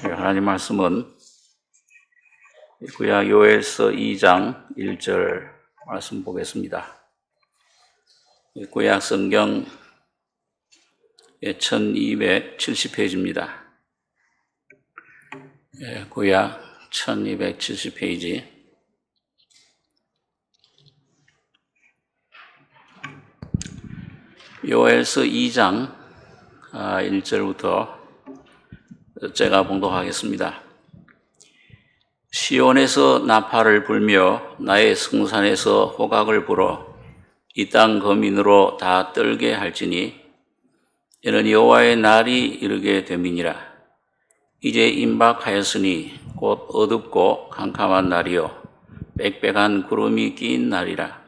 하나님 말씀은 구약 요엘서 2장 1절 말씀 보겠습니다. 구약 성경 1270페이지입니다. 구약 1270페이지. 요엘서 2장 1절부터 제가 봉독하겠습니다. 시온에서 나팔을 불며 나의 성산에서 호각을 불어 이 땅 거민으로 다 떨게 할지니 이는 여호와의 날이 이르게 됨이니라. 이제 임박하였으니 곧 어둡고 캄캄한 날이요 빽빽한 구름이 낀 날이라.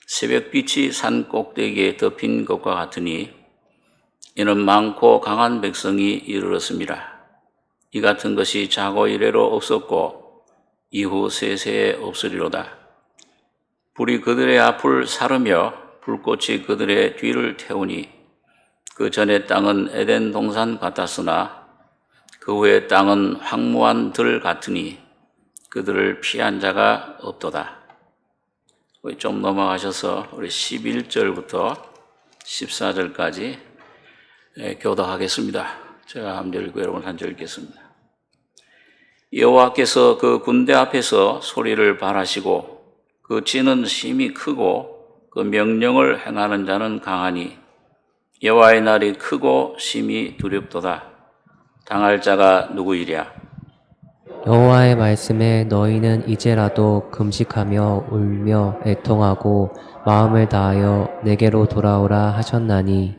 새벽빛이 산 꼭대기에 덮인 것과 같으니 이는 많고 강한 백성이 이르렀습니다. 이 같은 것이 자고 이래로 없었고 이후 세세에 없으리로다. 불이 그들의 앞을 사르며 불꽃이 그들의 뒤를 태우니 그 전의 땅은 에덴 동산 같았으나 그 후의 땅은 황무한 들 같으니 그들을 피한 자가 없도다. 좀 넘어가셔서 우리 11절부터 14절까지 교독하겠습니다. 제가 한 절 읽고 여러분 한 절 읽겠습니다. 여호와께서 그 군대 앞에서 소리를 발하시고 그 진은 심히 크고 그 명령을 행하는 자는 강하니 여호와의 날이 크고 심히 두렵도다. 당할 자가 누구이랴? 여호와의 말씀에 너희는 이제라도 금식하며 울며 애통하고 마음을 다하여 내게로 돌아오라 하셨나니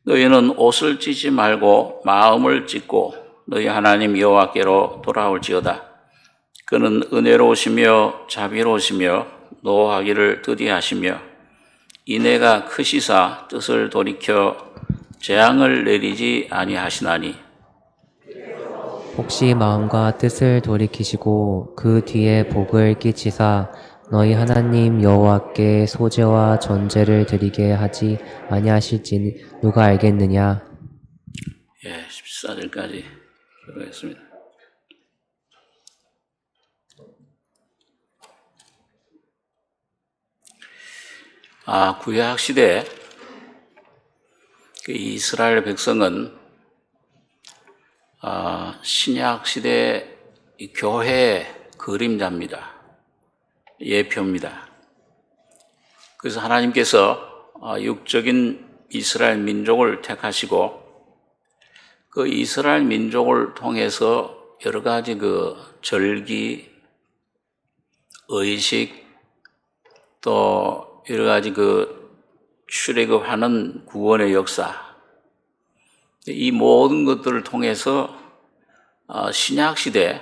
너희는 옷을 찢지 말고 마음을 찢고 너희 하나님 여호와께로 돌아올지어다. 그는 은혜로우시며 자비로우시며 노하기를 더디하시며 인애가 크시사 뜻을 돌이켜 재앙을 내리지 아니하시나니 혹시 마음과 뜻을 돌이키시고 그 뒤에 복을 끼치사 너희 하나님 여호와께 소제와 전제를 드리게 하지 아니하실지 누가 알겠느냐? 14절까지 들어가겠습니다. 구약 시대 그 이스라엘 백성은 신약 시대 교회의 그림자입니다. 예표입니다. 그래서 하나님께서 육적인 이스라엘 민족을 택하시고 그 이스라엘 민족을 통해서 여러 가지 그 절기, 의식, 또 여러 가지 그 출애굽하는 구원의 역사, 이 모든 것들을 통해서 신약 시대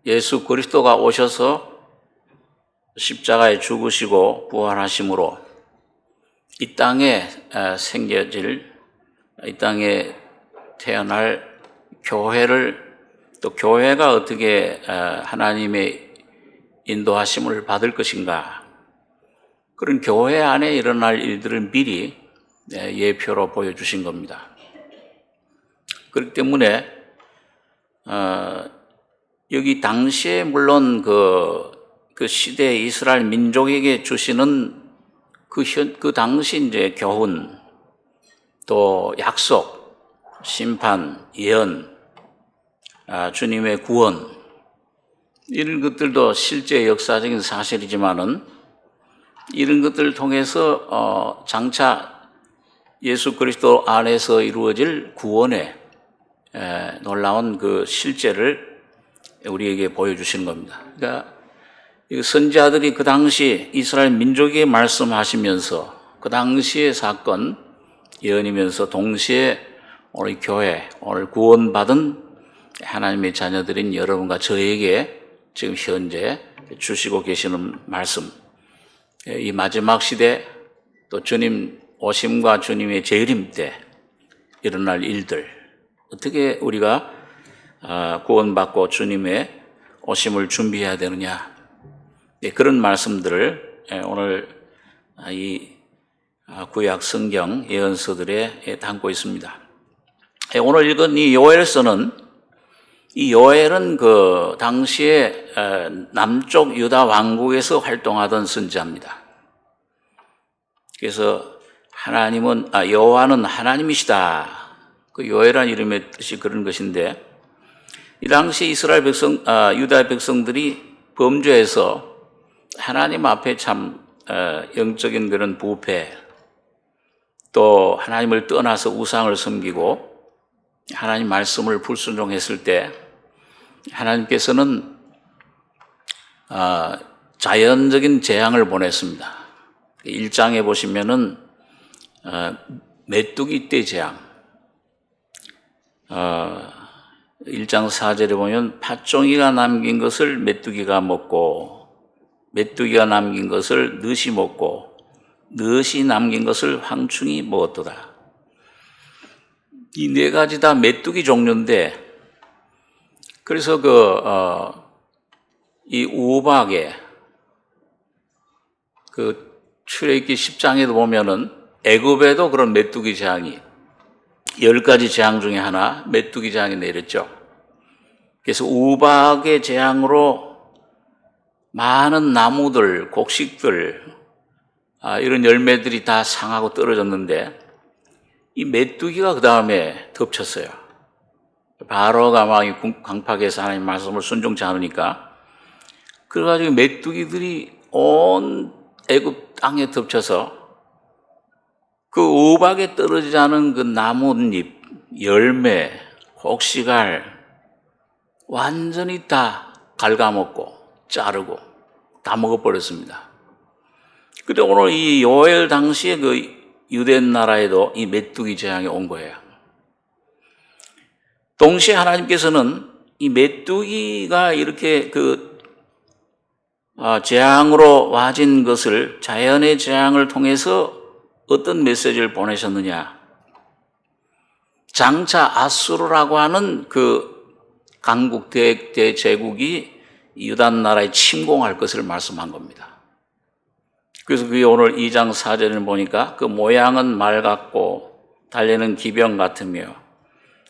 예수 그리스도가 오셔서 십자가에 죽으시고 부활하심으로 이 땅에 생겨질, 이 땅에 태어날 교회를, 또 교회가 어떻게 하나님의 인도하심을 받을 것인가, 그런 교회 안에 일어날 일들을 미리 예표로 보여주신 겁니다. 그렇기 때문에 여기 당시에 물론 그 시대 이스라엘 민족에게 주시는 그 당시 이제 교훈, 또 약속, 심판, 예언, 주님의 구원, 이런 것들도 실제 역사적인 사실이지만은 이런 것들을 통해서 장차 예수 그리스도 안에서 이루어질 구원의 놀라운 그 실제를 우리에게 보여주시는 겁니다. 그러니까 선지자들이 그 당시 이스라엘 민족에게 말씀하시면서 그 당시의 사건 예언이면서 동시에 오늘 교회, 오늘 구원받은 하나님의 자녀들인 여러분과 저에게 지금 현재 주시고 계시는 말씀, 이 마지막 시대, 또 주님 오심과 주님의 재림 때 일어날 일들, 어떻게 우리가 구원받고 주님의 오심을 준비해야 되느냐, 그런 말씀들을 오늘 이 구약 성경 예언서들에 담고 있습니다. 오늘 읽은 이 요엘서는 이 요엘은 그 당시에 남쪽 유다 왕국에서 활동하던 선지자입니다. 그래서 여호와는 하나님이시다. 그 요엘한 이름의 뜻이 그런 것인데, 이 당시 이스라엘 유다 백성들이 범죄해서 하나님 앞에 참 영적인 그런 부패, 또 하나님을 떠나서 우상을 섬기고 하나님 말씀을 불순종했을 때 하나님께서는 자연적인 재앙을 보냈습니다. 1장에 보시면은 메뚜기 떼 재앙, 1장 4절에 보면 팥종이가 남긴 것을 메뚜기가 먹고, 메뚜기가 남긴 것을 늑이 먹고, 늑이 남긴 것을 황충이 먹었도다. 이 네 가지 다 메뚜기 종류인데, 그래서 이 우박에 출애굽기 10장에도 보면은 애굽에도 그런 메뚜기 재앙이 10가지 재앙 중에 하나 메뚜기 재앙이 내렸죠. 그래서 우박의 재앙으로 많은 나무들, 곡식들, 이런 열매들이 다 상하고 떨어졌는데, 이 메뚜기가 그 다음에 덮쳤어요. 바로가 막 강팍해서 하나님 말씀을 순종치 않으니까, 그래가지고 메뚜기들이 온 애굽 땅에 덮쳐서 그 우박에 떨어지지 않은 그 나뭇잎, 열매, 곡식알 완전히 다 갉아먹고 자르고 다 먹어버렸습니다. 근데 오늘 이 요엘 당시에 그 유대 나라에도 이 메뚜기 재앙이 온 거예요. 동시에 하나님께서는 이 메뚜기가 이렇게 재앙으로 와진 것을, 자연의 재앙을 통해서 어떤 메시지를 보내셨느냐. 장차 아수르라고 하는 그 강국 대제국이 유다 나라에 침공할 것을 말씀한 겁니다. 그래서 그게 오늘 2장 4절을 보니까 그 모양은 말 같고 달리는 기병 같으며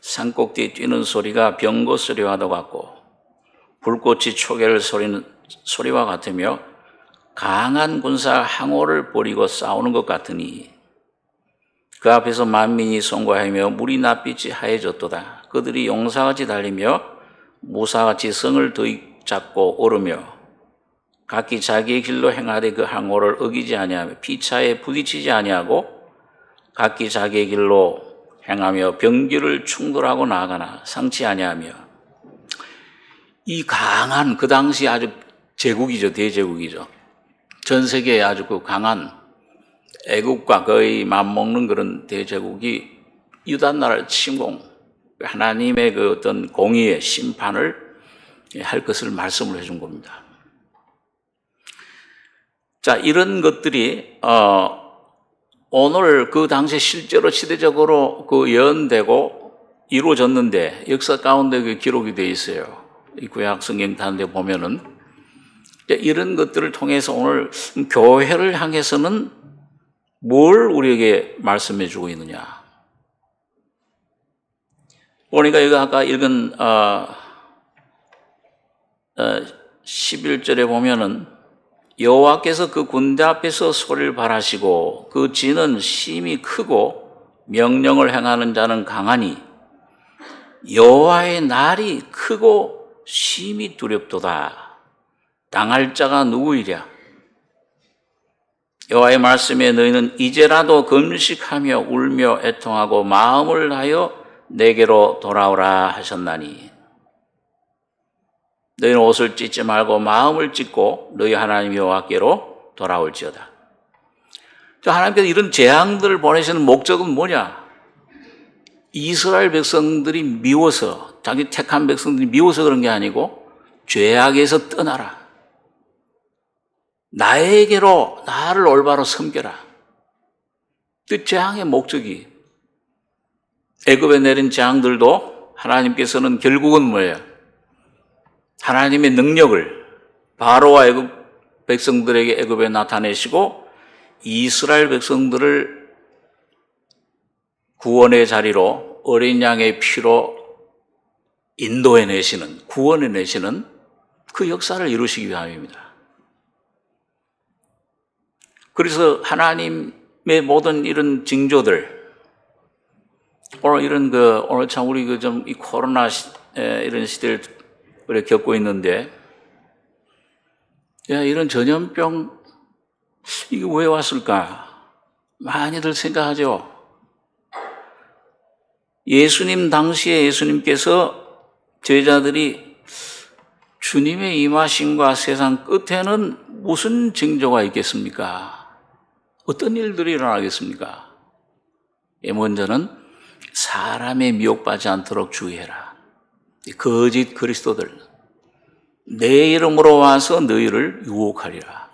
산꼭대에 뛰는 소리가 병거 소리와도 같고 불꽃이 초계를 소리는 소리와 같으며 강한 군사 항호를 벌이고 싸우는 것 같으니 그 앞에서 만민이 송구하며 물이 낯빛이 하얘졌도다. 그들이 용사같이 달리며 무사같이 성을 들이잡고 오르며 각기 자기의 길로 행하되 그 항호를 어기지 아니하며 피차에 부딪히지 아니하고 각기 자기의 길로 행하며 병기를 충돌하고 나아가나 상치 아니하며. 이 강한, 그 당시 아주 제국이죠. 대제국이죠. 전 세계에 아주 그 강한 애국과 거의 맞먹는 그런 대제국이 유다 나라를 침공, 하나님의 그 어떤 공의의 심판을 할 것을 말씀을 해준 겁니다. 자, 이런 것들이 오늘 그 당시에 실제로 시대적으로 그 예언되고 이루어졌는데 역사 가운데 그 기록이 되어 있어요. 이 구약 성경 다른 데 보면은 이런 것들을 통해서 오늘 교회를 향해서는 뭘 우리에게 말씀해 주고 있느냐. 보니까 여기 아까 읽은 11절에 보면은 여호와께서 그 군대 앞에서 소리를 발하시고 그 진은 심히 크고 명령을 행하는 자는 강하니 여호와의 날이 크고 심히 두렵도다. 당할 자가 누구이랴? 여호와의 말씀에 너희는 이제라도 금식하며 울며 애통하고 마음을 다하여 내게로 돌아오라 하셨나니 너희는 옷을 찢지 말고 마음을 찢고 너희 하나님 여호와께로 돌아올지어다. 하나님께서 이런 재앙들을 보내시는 목적은 뭐냐? 이스라엘 백성들이 미워서, 자기 택한 백성들이 미워서 그런 게 아니고 죄악에서 떠나라. 나에게로, 나를 올바로 섬겨라. 그 재앙의 목적이, 애굽에 내린 재앙들도 하나님께서는 결국은 뭐예요? 하나님의 능력을 바로와 애굽 백성들에게 애굽에 나타내시고 이스라엘 백성들을 구원의 자리로 어린 양의 피로 인도해내시는, 구원해내시는 그 역사를 이루시기 위함입니다. 그래서 하나님의 모든 이런 징조들, 오늘 참 우리 이 코로나 이런 시대를 우리 겪고 있는데, 이런 전염병, 이게 왜 왔을까? 많이들 생각하죠. 예수님 당시에 예수님께서 제자들이 주님의 임하심과 세상 끝에는 무슨 징조가 있겠습니까? 어떤 일들이 일어나겠습니까? 먼저는 사람의 미혹받지 않도록 주의해라. 거짓 그리스도들, 내 이름으로 와서 너희를 유혹하리라.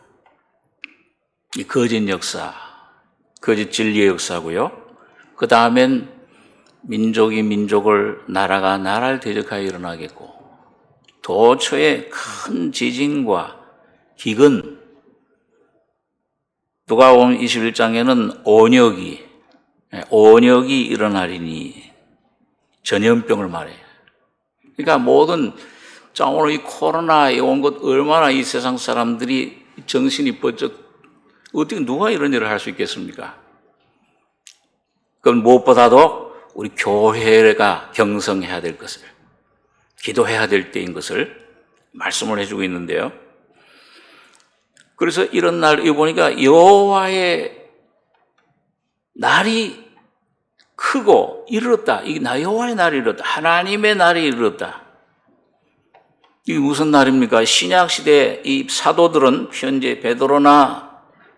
이 거짓 역사, 거짓 진리의 역사고요. 그 다음엔 민족이 민족을, 나라가 나라를 대적하여 일어나겠고, 도처에 큰 지진과 기근, 누가복음 21장에는 온역이 일어나리니, 전염병을 말해요. 그러니까 오늘 이 코로나에 온 것 얼마나 이 세상 사람들이 정신이 번쩍, 어떻게 누가 이런 일을 할 수 있겠습니까? 그건 무엇보다도 우리 교회가 경성해야 될 것을, 기도해야 될 때인 것을 말씀을 해주고 있는데요. 그래서 이런 날, 이 보니까 여호와의 날이 크고 이르렀다. 이게 여호와의 날이 이르렀다. 하나님의 날이 이르렀다. 이게 무슨 날입니까? 신약 시대 이 사도들은, 현재 베드로나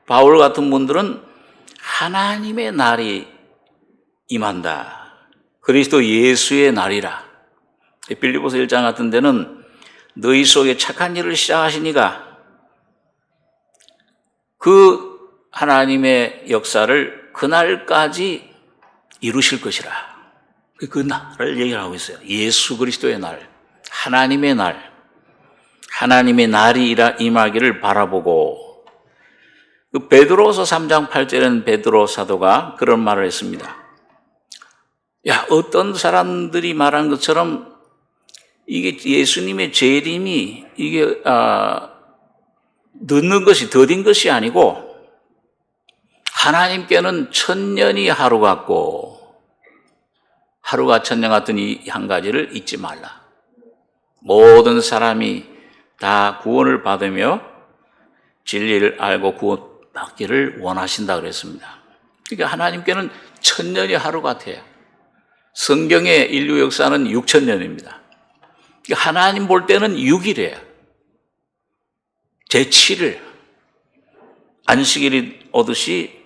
바울 같은 분들은 하나님의 날이 임한다. 그리스도 예수의 날이라. 빌립보서 1장 같은 데는 너희 속에 착한 일을 시작하시니가 그 하나님의 역사를 그날까지 이루실 것이라. 그 날을 얘기를 하고 있어요. 예수 그리스도의 날, 하나님의 날, 하나님의 날이 임하기를 바라보고, 그 베드로서 3장 8절에는 베드로 사도가 그런 말을 했습니다. 어떤 사람들이 말한 것처럼 이게 예수님의 재림이 이게 늦는 것이, 더딘 것이 아니고 하나님께는 천년이 하루 같고 하루가 천년 같은 이 한 가지를 잊지 말라. 모든 사람이 다 구원을 받으며 진리를 알고 구원받기를 원하신다 그랬습니다. 그러니까 하나님께는 천년이 하루 같아요. 성경의 인류 역사는 6천년입니다. 하나님 볼 때는 6일이에요. 제7일 안식일이 오듯이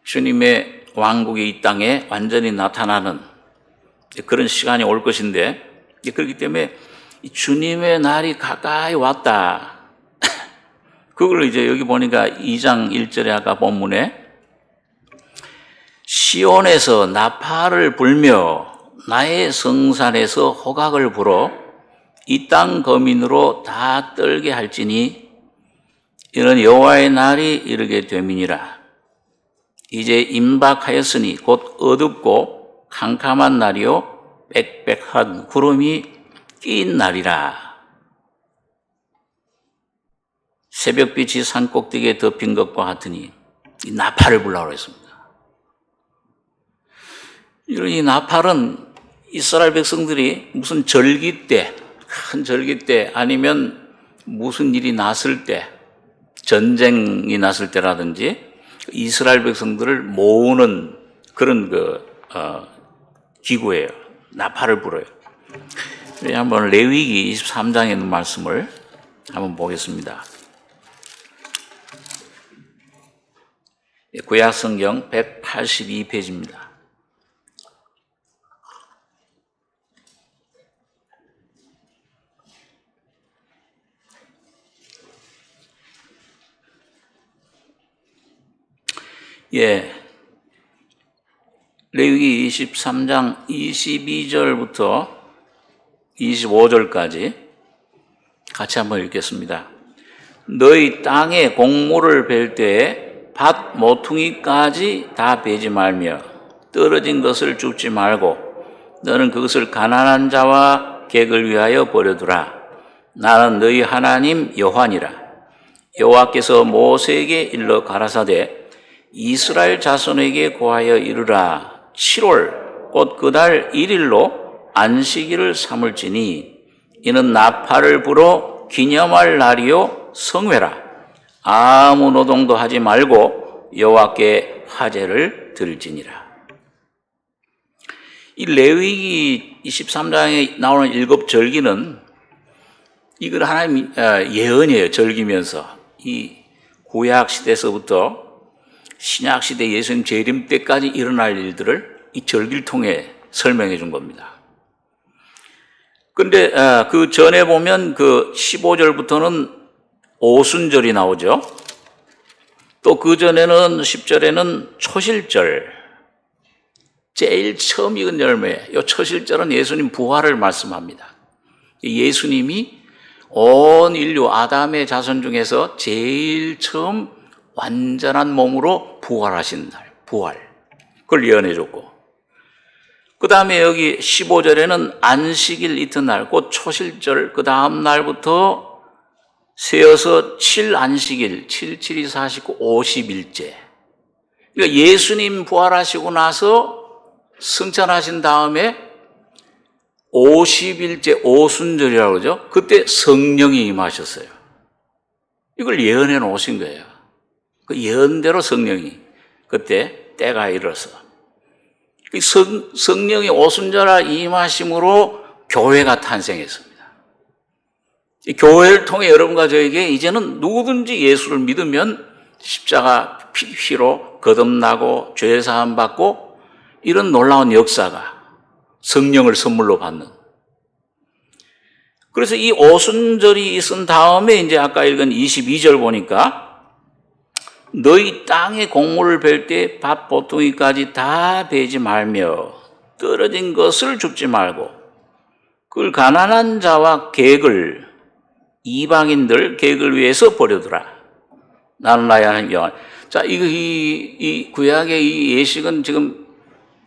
주님의 왕국이 이 땅에 완전히 나타나는 그런 시간이 올 것인데, 그렇기 때문에 주님의 날이 가까이 왔다. 그걸 이제 여기 보니까 2장 1절에 아까 본문에 시온에서 나팔을 불며 나의 성산에서 호각을 불어 이 땅 거민으로 다 떨게 할지니 이는 여호와의 날이 이르게 됨이니라. 이제 임박하였으니 곧 어둡고 캄캄한 날이요 빽빽한 구름이 낀 날이라. 새벽빛이 산꼭대기에 덮인 것과 같으니 이 나팔을 불라고 했습니다. 이런 이 나팔은 이스라엘 백성들이 무슨 절기 때, 큰 절기 때, 아니면 무슨 일이 났을 때, 전쟁이 났을 때라든지 이스라엘 백성들을 모으는 그런 기구예요. 나팔을 불어요. 한번 레위기 23장에 있는 말씀을 한번 보겠습니다. 구약 성경 182페이지입니다. 레위기 23장 22절부터 25절까지 같이 한번 읽겠습니다. 너희 땅에 곡물을 벨 때에 밭 모퉁이까지 다 베지 말며 떨어진 것을 줍지 말고 너는 그것을 가난한 자와 객을 위하여 버려두라. 나는 너희 하나님 여호와니라. 여호와께서 모세에게 일러 가라사대 이스라엘 자손에게 고하여 이르라. 7월 곧 그달 1일로 안식일을 삼을지니 이는 나팔을 불어 기념할 날이요 성회라. 아무 노동도 하지 말고 여호와께 화제를 들지니라. 이 레위기 23장에 나오는 7절기는 이걸 하나님 예언이에요. 절기면서 이 구약 시대에서부터 신약 시대 예수님 재림 때까지 일어날 일들을 이 절기를 통해 설명해 준 겁니다. 근데 그 전에 보면 그 15절부터는 오순절이 나오죠. 또 그 전에는 10절에는 초실절, 제일 처음 익은 열매, 이 초실절은 예수님 부활을 말씀합니다. 예수님이 온 인류 아담의 자손 중에서 제일 처음 완전한 몸으로 부활하신 날, 부활. 그걸 예언해 줬고. 그 다음에 여기 15절에는 안식일 이튿날, 곧 초실절, 그 다음 날부터 세어서 7안식일, 7, 7이 49, 50일째. 그러니까 예수님 부활하시고 나서 승천하신 다음에 50일째 오순절이라고 그러죠. 그때 성령이 임하셨어요. 이걸 예언해 놓으신 거예요. 그 예언대로 성령이 그때 때가 이르러서 성령이 오순절아 임하심으로 교회가 탄생했습니다. 이 교회를 통해 여러분과 저에게 이제는 누구든지 예수를 믿으면 십자가 피로 거듭나고 죄 사함 받고 이런 놀라운 역사가 성령을 선물로 받는. 그래서 이 오순절이 있은 다음에 이제 아까 읽은 22절 보니까 너희 땅에 곡물을 벨 때 밥 보통이까지 다 베지 말며 떨어진 것을 줍지 말고 그걸 가난한 자와 객을 이방인들 객을 위해서 버려두라. 나는 나의 하나님 여호와. 자, 이 구약의 이 예식은 지금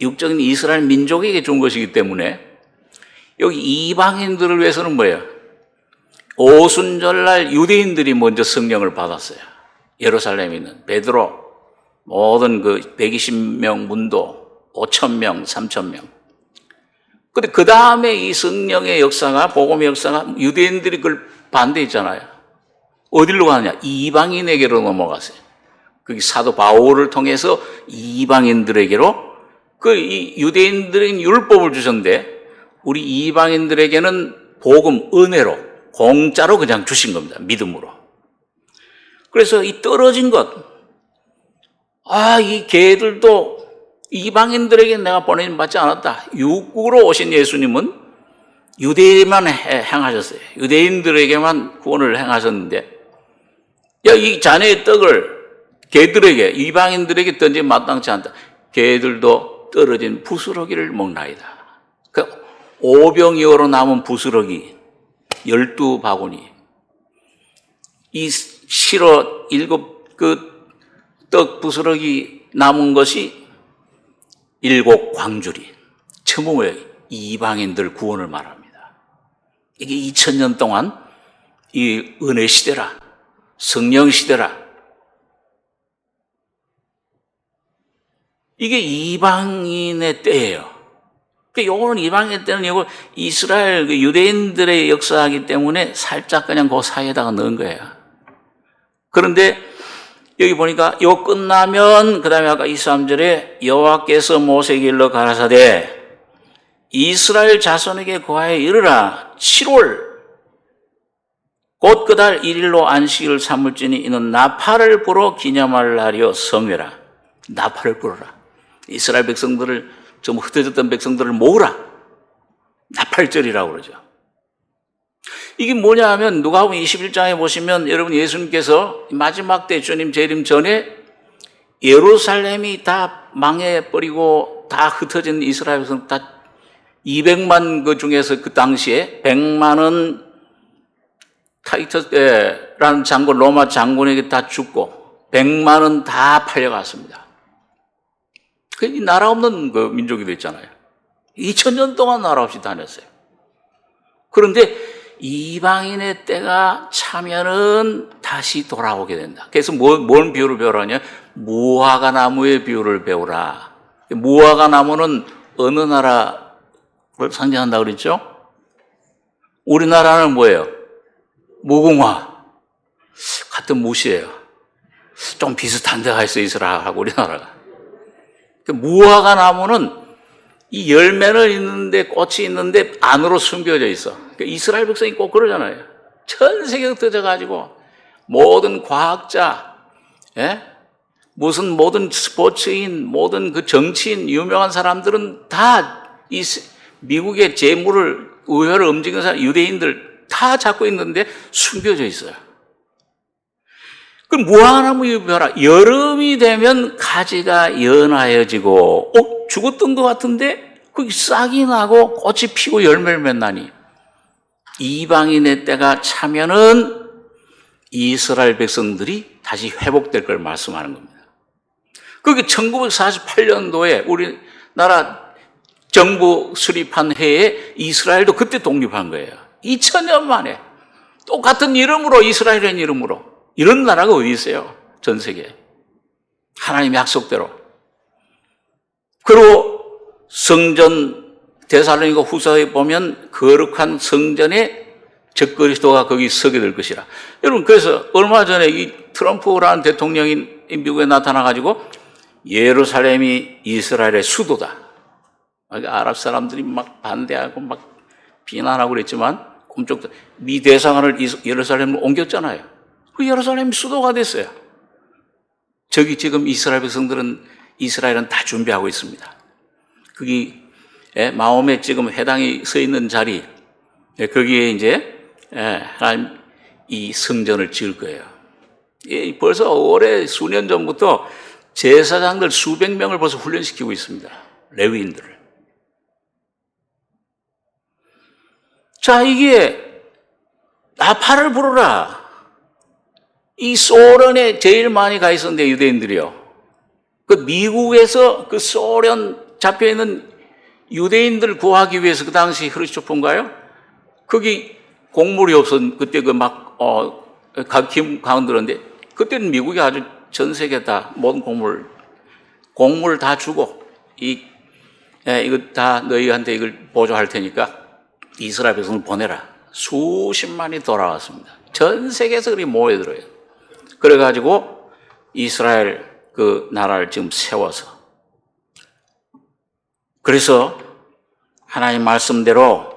육적인 이스라엘 민족에게 준 것이기 때문에 여기 이방인들을 위해서는 뭐예요? 오순절날 유대인들이 먼저 성령을 받았어요. 예루살렘에 있는 베드로, 모든 그 120명 문도, 5,000명, 3,000명. 근데 그 다음에 이 성령의 역사가, 복음의 역사가 유대인들이 그걸 반대했잖아요. 어디로 가느냐? 이방인에게로 넘어갔어요. 그 사도 바울을 통해서 이방인들에게로 이 유대인들에게는 율법을 주셨는데 우리 이방인들에게는 복음, 은혜로, 공짜로 그냥 주신 겁니다. 믿음으로. 그래서 이 떨어진 것, 이 개들도 이방인들에게 내가 보내심 받지 않았다. 육국으로 오신 예수님은 유대인만 행하셨어요. 유대인들에게만 구원을 행하셨는데, 이 자네의 떡을 개들에게, 이방인들에게 던지면 마땅치 않다. 개들도 떨어진 부스러기를 먹나이다. 그 오병이어로 남은 부스러기 12바구니. 이 실어 7 떡 부스러기 남은 것이 7 광주리. 처음으로 이방인들 구원을 말합니다. 이게 2000년 동안 이 은혜 시대라, 성령 시대라. 이게 이방인의 때예요. 요거는 이방인 때는 이거 이스라엘 유대인들의 역사이기 때문에 살짝 그냥 그 사이에다가 넣은 거예요. 그런데 여기 보니까 요 끝나면 그 다음에 아까 23절에 여호와께서 모세에게 일러 가라사대 이스라엘 자손에게 고하여 이르라. 7월 곧 그달 1일로 안식일을 삼을지니 이는 나팔을 불어 기념할 날이요 성회라. 나팔을 불어라. 이스라엘 백성들을, 좀 흩어졌던 백성들을 모으라. 나팔절이라고 그러죠. 이게 뭐냐 하면 누가복음 21장에 보시면 여러분 예수님께서 마지막 때 주님 재림 전에 예루살렘이 다 망해버리고 다 흩어진 이스라엘 백성 다 200만 그 중에서 그 당시에 100만은 타이터스라는 장군, 로마 장군에게 다 죽고 100만은 다 팔려갔습니다. 그 나라 없는 그 민족이 됐잖아요. 2000년 동안 나라 없이 다녔어요. 그런데 이방인의 때가 차면은 다시 돌아오게 된다. 그래서 뭔 비유를 배우라냐? 무화과 나무의 비유를 배우라. 무화과 나무는 어느 나라를 상징한다 그랬죠? 우리나라는 뭐예요? 무궁화. 같은 무시예요. 좀 비슷한 데가 있어, 이스라엘하고 우리나라가. 무화과 나무는 이 열매는 있는데, 꽃이 있는데 안으로 숨겨져 있어. 그러니까 이스라엘 백성이 꼭 그러잖아요. 전 세계가 터져가지고 모든 과학자, 예? 무슨 모든 스포츠인, 모든 그 정치인, 유명한 사람들은 다 이 미국의 재물을, 의회를 움직이는 사람, 유대인들 다 잡고 있는데 숨겨져 있어요. 그럼 무화과나무 유별화, 여름이 되면 가지가 연하여지고, 죽었던 것 같은데, 거기 싹이 나고 꽃이 피고 열매를 맺나니, 이방인의 때가 차면은 이스라엘 백성들이 다시 회복될 걸 말씀하는 겁니다. 그게 1948년도에 우리나라 정부 수립한 해에 이스라엘도 그때 독립한 거예요. 2000년 만에. 똑같은 이름으로, 이스라엘이라는 이름으로. 이런 나라가 어디 있어요? 전 세계에. 하나님의 약속대로. 그리고 성전, 데살로니가 후서에 보면 거룩한 성전에 적그리스도가 거기 서게 될 것이라. 여러분, 그래서 얼마 전에 이 트럼프라는 대통령이 미국에 나타나가지고 예루살렘이 이스라엘의 수도다. 아랍 사람들이 막 반대하고 막 비난하고 그랬지만 꿈쩍도 미 대사관을 예루살렘으로 옮겼잖아요. 그 예루살렘이 수도가 됐어요. 저기 지금 이스라엘 백성들은 이스라엘은 다 준비하고 있습니다. 거기 마홈에 지금 회당이 서 있는 자리, 거기에 이제 하나님 이 성전을 지을 거예요. 벌써 올해 수년 전부터 제사장들 수백 명을 벌써 훈련시키고 있습니다. 레위인들을. 자, 이게 나팔을 부르라. 이 소련에 제일 많이 가 있었는데, 유대인들이요. 그 미국에서 그 소련 잡혀있는 유대인들 구하기 위해서 그 당시 흐르쇼프인가요? 거기 곡물이 없었, 그때 김 가운데인데, 그때는 미국이 아주 전 세계 다 모든 곡물 다 주고, 이거 다 너희한테 이걸 보조할 테니까 이스라엘 백성을 보내라. 수십만이 돌아왔습니다. 전 세계에서 그렇게 모여들어요. 그래가지고 이스라엘 그 나라를 지금 세워서. 그래서 하나님 말씀대로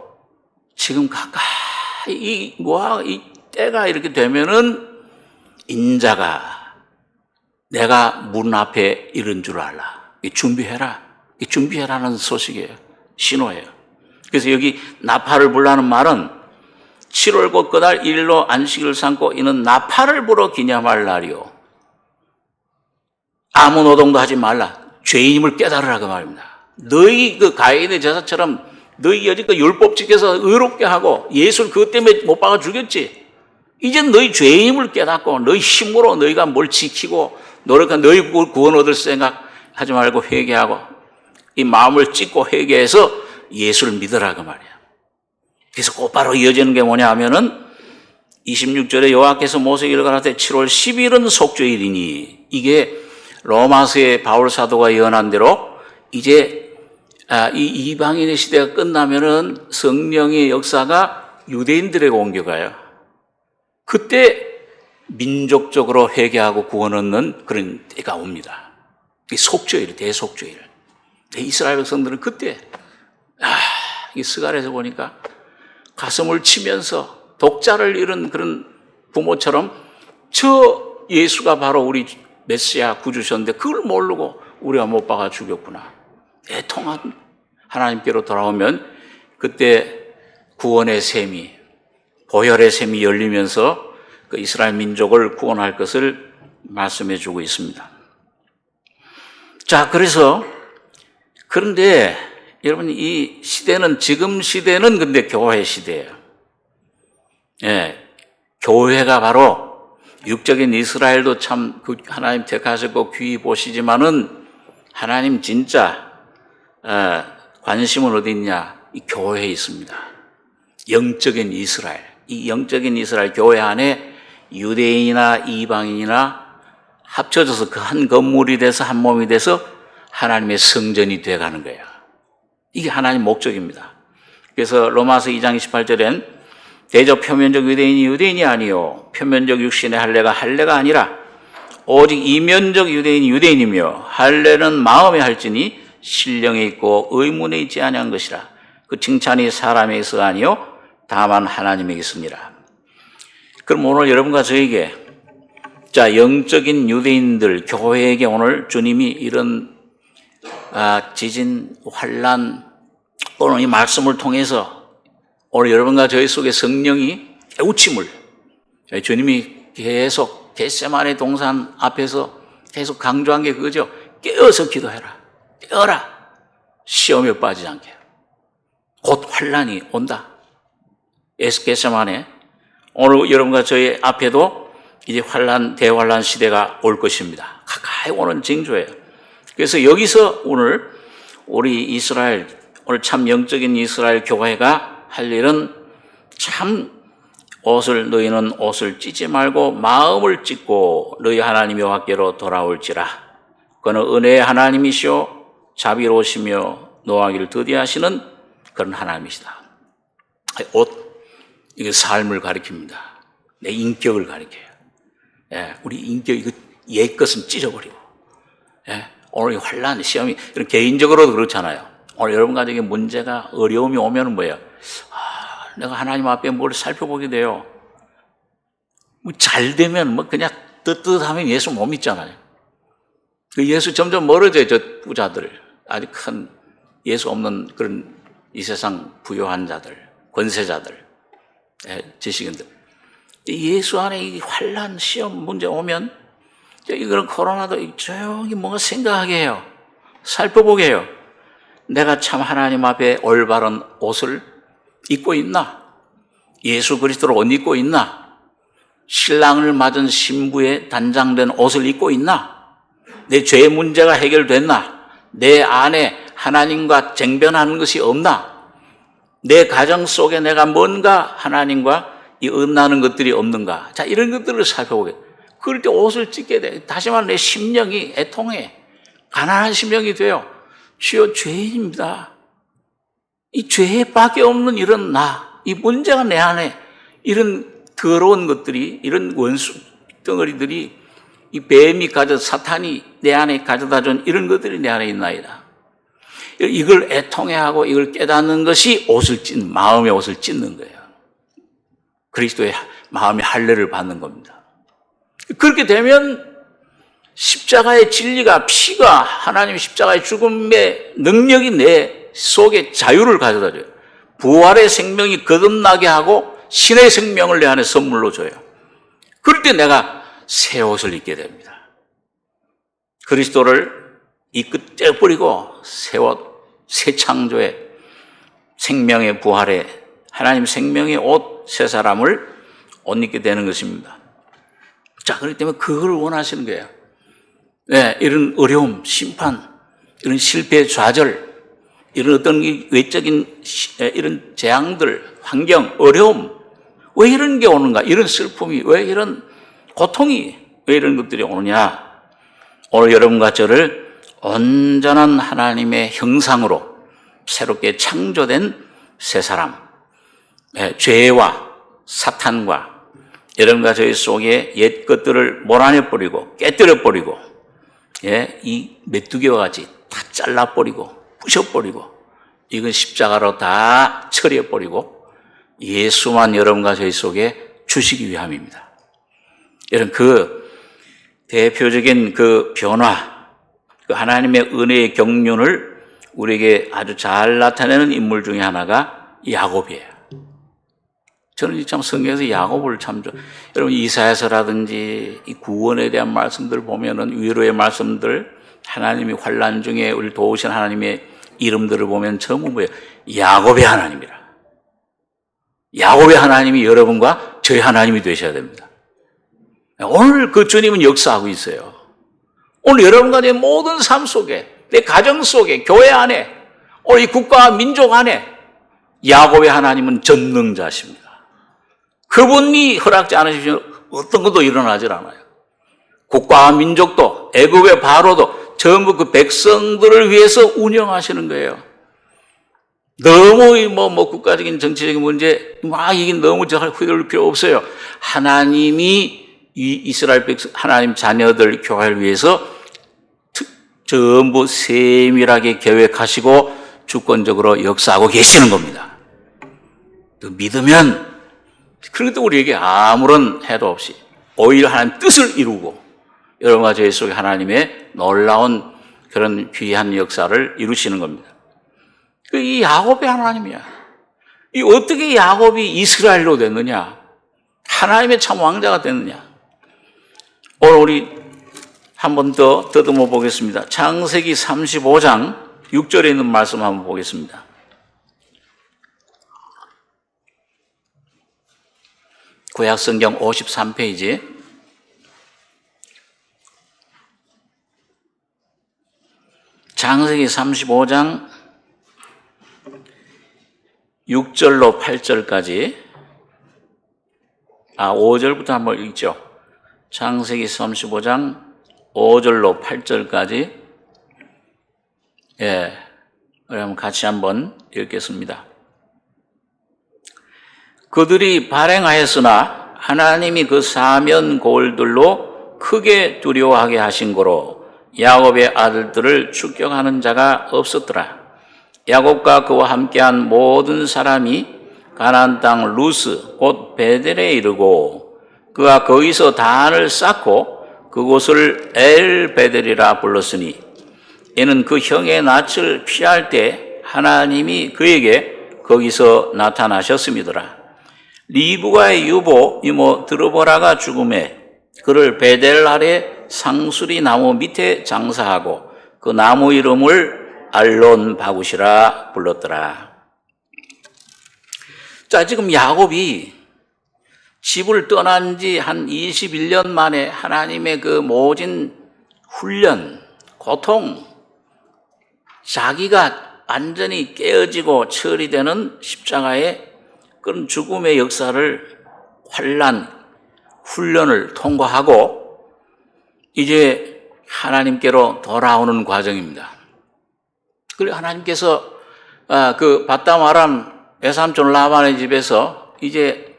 지금 가까이 이 때가 이렇게 되면은 인자가 내가 문 앞에 이른 줄 알라. 준비해라. 준비해라는 소식이에요. 신호예요. 그래서 여기 나팔을 불라는 말은 7월 곧 그달 1일로 안식일을 삼고 이는 나팔을 불어 기념할 날이요. 아무 노동도 하지 말라. 죄인임을 깨달으라 그 말입니다. 너희 그 가인의 제사처럼 너희 여지껏 율법 지켜서 의롭게 하고 예수를 그것 때문에 못 박아 죽였지. 이젠 너희 죄인임을 깨닫고 너희 힘으로 너희가 뭘 지키고 노력한 너희 구원 얻을 생각하지 말고 회개하고 이 마음을 찢고 회개해서 예수를 믿으라 그 말이야. 그래서 곧바로 이어지는 게 뭐냐 하면은 26절에 여호와께서 모세에게 일관하되 7월 10일은 속죄일이니, 이게 로마서의 바울 사도가 예언한 대로 이제 이 이방인의 시대가 끝나면은 성령의 역사가 유대인들에게 옮겨가요. 그때 민족적으로 회개하고 구원 얻는 그런 때가 옵니다. 속죄일, 대속죄일. 이스라엘 백성들은 그때 이 스갈에서 보니까 가슴을 치면서 독자를 잃은 그런 부모처럼 저 예수가 바로 우리 메시아 구주셨는데 그걸 모르고 우리가 못 박아 죽였구나. 애통한 하나님께로 돌아오면 그때 구원의 샘이, 보혈의 샘이 열리면서 그 이스라엘 민족을 구원할 것을 말씀해 주고 있습니다. 자, 그런데 여러분, 이 시대는, 지금 시대는 근데 교회 시대예요. 교회가 바로 육적인 이스라엘도 참 하나님 택하셨고 귀히 보시지만은 하나님 진짜 관심은 어디 있냐? 이 교회에 있습니다. 영적인 이스라엘, 이 영적인 이스라엘 교회 안에 유대인이나 이방인이나 합쳐져서 그 한 건물이 돼서 한 몸이 돼서 하나님의 성전이 돼가는 거야. 이게 하나님의 목적입니다. 그래서 로마서 2장 28절엔 대저 표면적 유대인이 유대인이 아니요 표면적 육신의 할례가 할례가 아니라 오직 이면적 유대인이 유대인이며 할례는 마음에 할지니 신령에 있고 의문에 있지 아니한 것이라. 그 칭찬이 사람에게서 아니요 다만 하나님에게 있습니다. 그럼 오늘 여러분과 저에게 자 영적인 유대인들 교회에게 오늘 주님이 이런 지진, 환란 오늘 이 말씀을 통해서 오늘 여러분과 저희 속에 성령이 깨우침을 주님이 계속 겟세마네 동산 앞에서 계속 강조한 게 그거죠. 깨어서 기도해라. 깨어라. 시험에 빠지지 않게. 곧 환란이 온다. 겟세마네 오늘 여러분과 저희 앞에도 이제 환란, 대환란 시대가 올 것입니다. 가까이 오는 징조예요. 그래서 여기서 오늘 우리 이스라엘, 오늘 참 영적인 이스라엘 교회가 할 일은 참 너희는 옷을 찢지 말고 마음을 찢고 너희 하나님 여호와께로 돌아올지라. 그는 은혜의 하나님이시오 자비로우시며 노하기를 더디하시는 그런 하나님이시다. 이게 삶을 가리킵니다. 내 인격을 가리켜요. 예, 우리 인격 이거 옛 것은 찢어버리고. 예, 오늘 환란 시험이 이런 개인적으로도 그렇잖아요. 오늘 여러분 가정에 문제가 어려움이 오면 뭐예요? 내가 하나님 앞에 뭘 살펴보게 돼요. 잘 되면 그냥 뜨뜻하면 예수 못 믿잖아요. 그 예수 점점 멀어져요. 저 부자들, 아주 큰 예수 없는 그런 이 세상 부유한 자들, 권세자들, 지식인들. 예수 안에 이 환란 시험 문제 오면 이거는 코로나도 조용히 뭔가 생각하게 해요. 살펴보게 해요. 내가 참 하나님 앞에 올바른 옷을 입고 있나? 예수 그리스도를 옷 입고 있나? 신랑을 맞은 신부의 단장된 옷을 입고 있나? 내 죄의 문제가 해결됐나? 내 안에 하나님과 쟁변하는 것이 없나? 내 가정 속에 내가 뭔가 하나님과 이 은나는 것들이 없는가? 자, 이런 것들을 살펴보게. 그럴 때 옷을 찢게 돼. 다시 말해 내 심령이 애통해. 가난한 심령이 돼요. 주여 죄인입니다. 이 죄밖에 없는 이런 이 문제가 내 안에 이런 더러운 것들이, 이런 원수 덩어리들이 이 뱀이 사탄이 내 안에 가져다 준 이런 것들이 내 안에 있나이다. 이걸 애통해하고 이걸 깨닫는 것이 마음의 옷을 찢는 거예요. 그리스도의 마음의 할례를 받는 겁니다. 그렇게 되면 십자가의 진리가, 피가 하나님의 십자가의 죽음의 능력이 내 속에 자유를 가져다 줘요. 부활의 생명이 거듭나게 하고 신의 생명을 내 안에 선물로 줘요. 그럴 때 내가 새 옷을 입게 됩니다. 그리스도를 이 끝에 버리고 새 옷, 새 창조의 생명의 부활의 하나님 생명의 옷, 새 사람을 옷 입게 되는 것입니다. 자, 그렇기 때문에 그걸 원하시는 거예요. 네, 이런 어려움, 심판, 이런 실패, 좌절, 이런 어떤 외적인 이런 재앙들, 환경, 어려움, 왜 이런 게 오는가? 이런 슬픔이, 왜 이런 고통이, 왜 이런 것들이 오느냐? 오늘 여러분과 저를 온전한 하나님의 형상으로 새롭게 창조된 새 사람, 죄와 사탄과 여러분과 저희 속에 옛 것들을 몰아내버리고 깨뜨려버리고 이 메뚜기와 같이 다 잘라버리고 부셔버리고 이건 십자가로 다 처리해버리고 예수만 여러분과 저희 속에 주시기 위함입니다. 여러분 그 대표적인 그 변화, 그 하나님의 은혜의 경륜을 우리에게 아주 잘 나타내는 인물 중에 하나가 야곱이에요. 저는 참 성경에서 야곱을 여러분 이사야서라든지 이 구원에 대한 말씀들 보면은 위로의 말씀들, 하나님이 환난 중에 우리를 도우신 하나님의 이름들을 보면 전부 뭐예요? 야곱의 하나님이라. 야곱의 하나님이 여러분과 저희 하나님이 되셔야 됩니다. 오늘 그 주님은 역사하고 있어요. 오늘 여러분과 내 모든 삶 속에, 내 가정 속에, 교회 안에, 오늘 이 국가와 민족 안에 야곱의 하나님은 전능자십니다. 그분이 허락지 않으시면 어떤 것도 일어나질 않아요. 국가와 민족도 애굽의 바로도 전부 그 백성들을 위해서 운영하시는 거예요. 너무 국가적인 정치적인 문제 이게 너무 휘둘릴 필요 없어요. 하나님이 이 이스라엘 백성 하나님 자녀들 교회를 위해서 전부 세밀하게 계획하시고 주권적으로 역사하고 계시는 겁니다. 믿으면 그래도 우리에게 아무런 해도 없이 오히려 하나님 뜻을 이루고 여러 가지 죄 속에 하나님의 놀라운 그런 귀한 역사를 이루시는 겁니다. 이 야곱의 하나님이야. 이 어떻게 야곱이 이스라엘로 됐느냐? 하나님의 참 왕자가 됐느냐? 오늘 우리 한 번 더 더듬어 보겠습니다. 창세기 35장 6절에 있는 말씀 한번 보겠습니다. 구약성경 53페이지 창세기 35장 6절로 8절까지 5절부터 한번 읽죠. 창세기 35장 5절로 8절까지 그럼 같이 한번 읽겠습니다. 그들이 발행하였으나 하나님이 그 사면 고을들로 크게 두려워하게 하신 거로 야곱의 아들들을 축격하는 자가 없었더라. 야곱과 그와 함께한 모든 사람이 가나안 땅 루스 곧 베델에 이르고 그가 거기서 단을 쌓고 그곳을 엘 베델이라 불렀으니 이는 그 형의 낯을 피할 때 하나님이 그에게 거기서 나타나셨음이더라. 리브가의 유보 이모 드르보라가 죽음에 그를 베델 아래 상수리 나무 밑에 장사하고 그 나무 이름을 알론 바굿이라 불렀더라. 자, 지금 야곱이 집을 떠난 지 한 21년 만에 하나님의 그 모진 훈련, 고통, 자기가 완전히 깨어지고 처리되는 십자가의 그런 죽음의 역사를 환난, 훈련을 통과하고 이제 하나님께로 돌아오는 과정입니다. 그리고 하나님께서 그 바담 아람 외삼촌 라반의 집에서 이제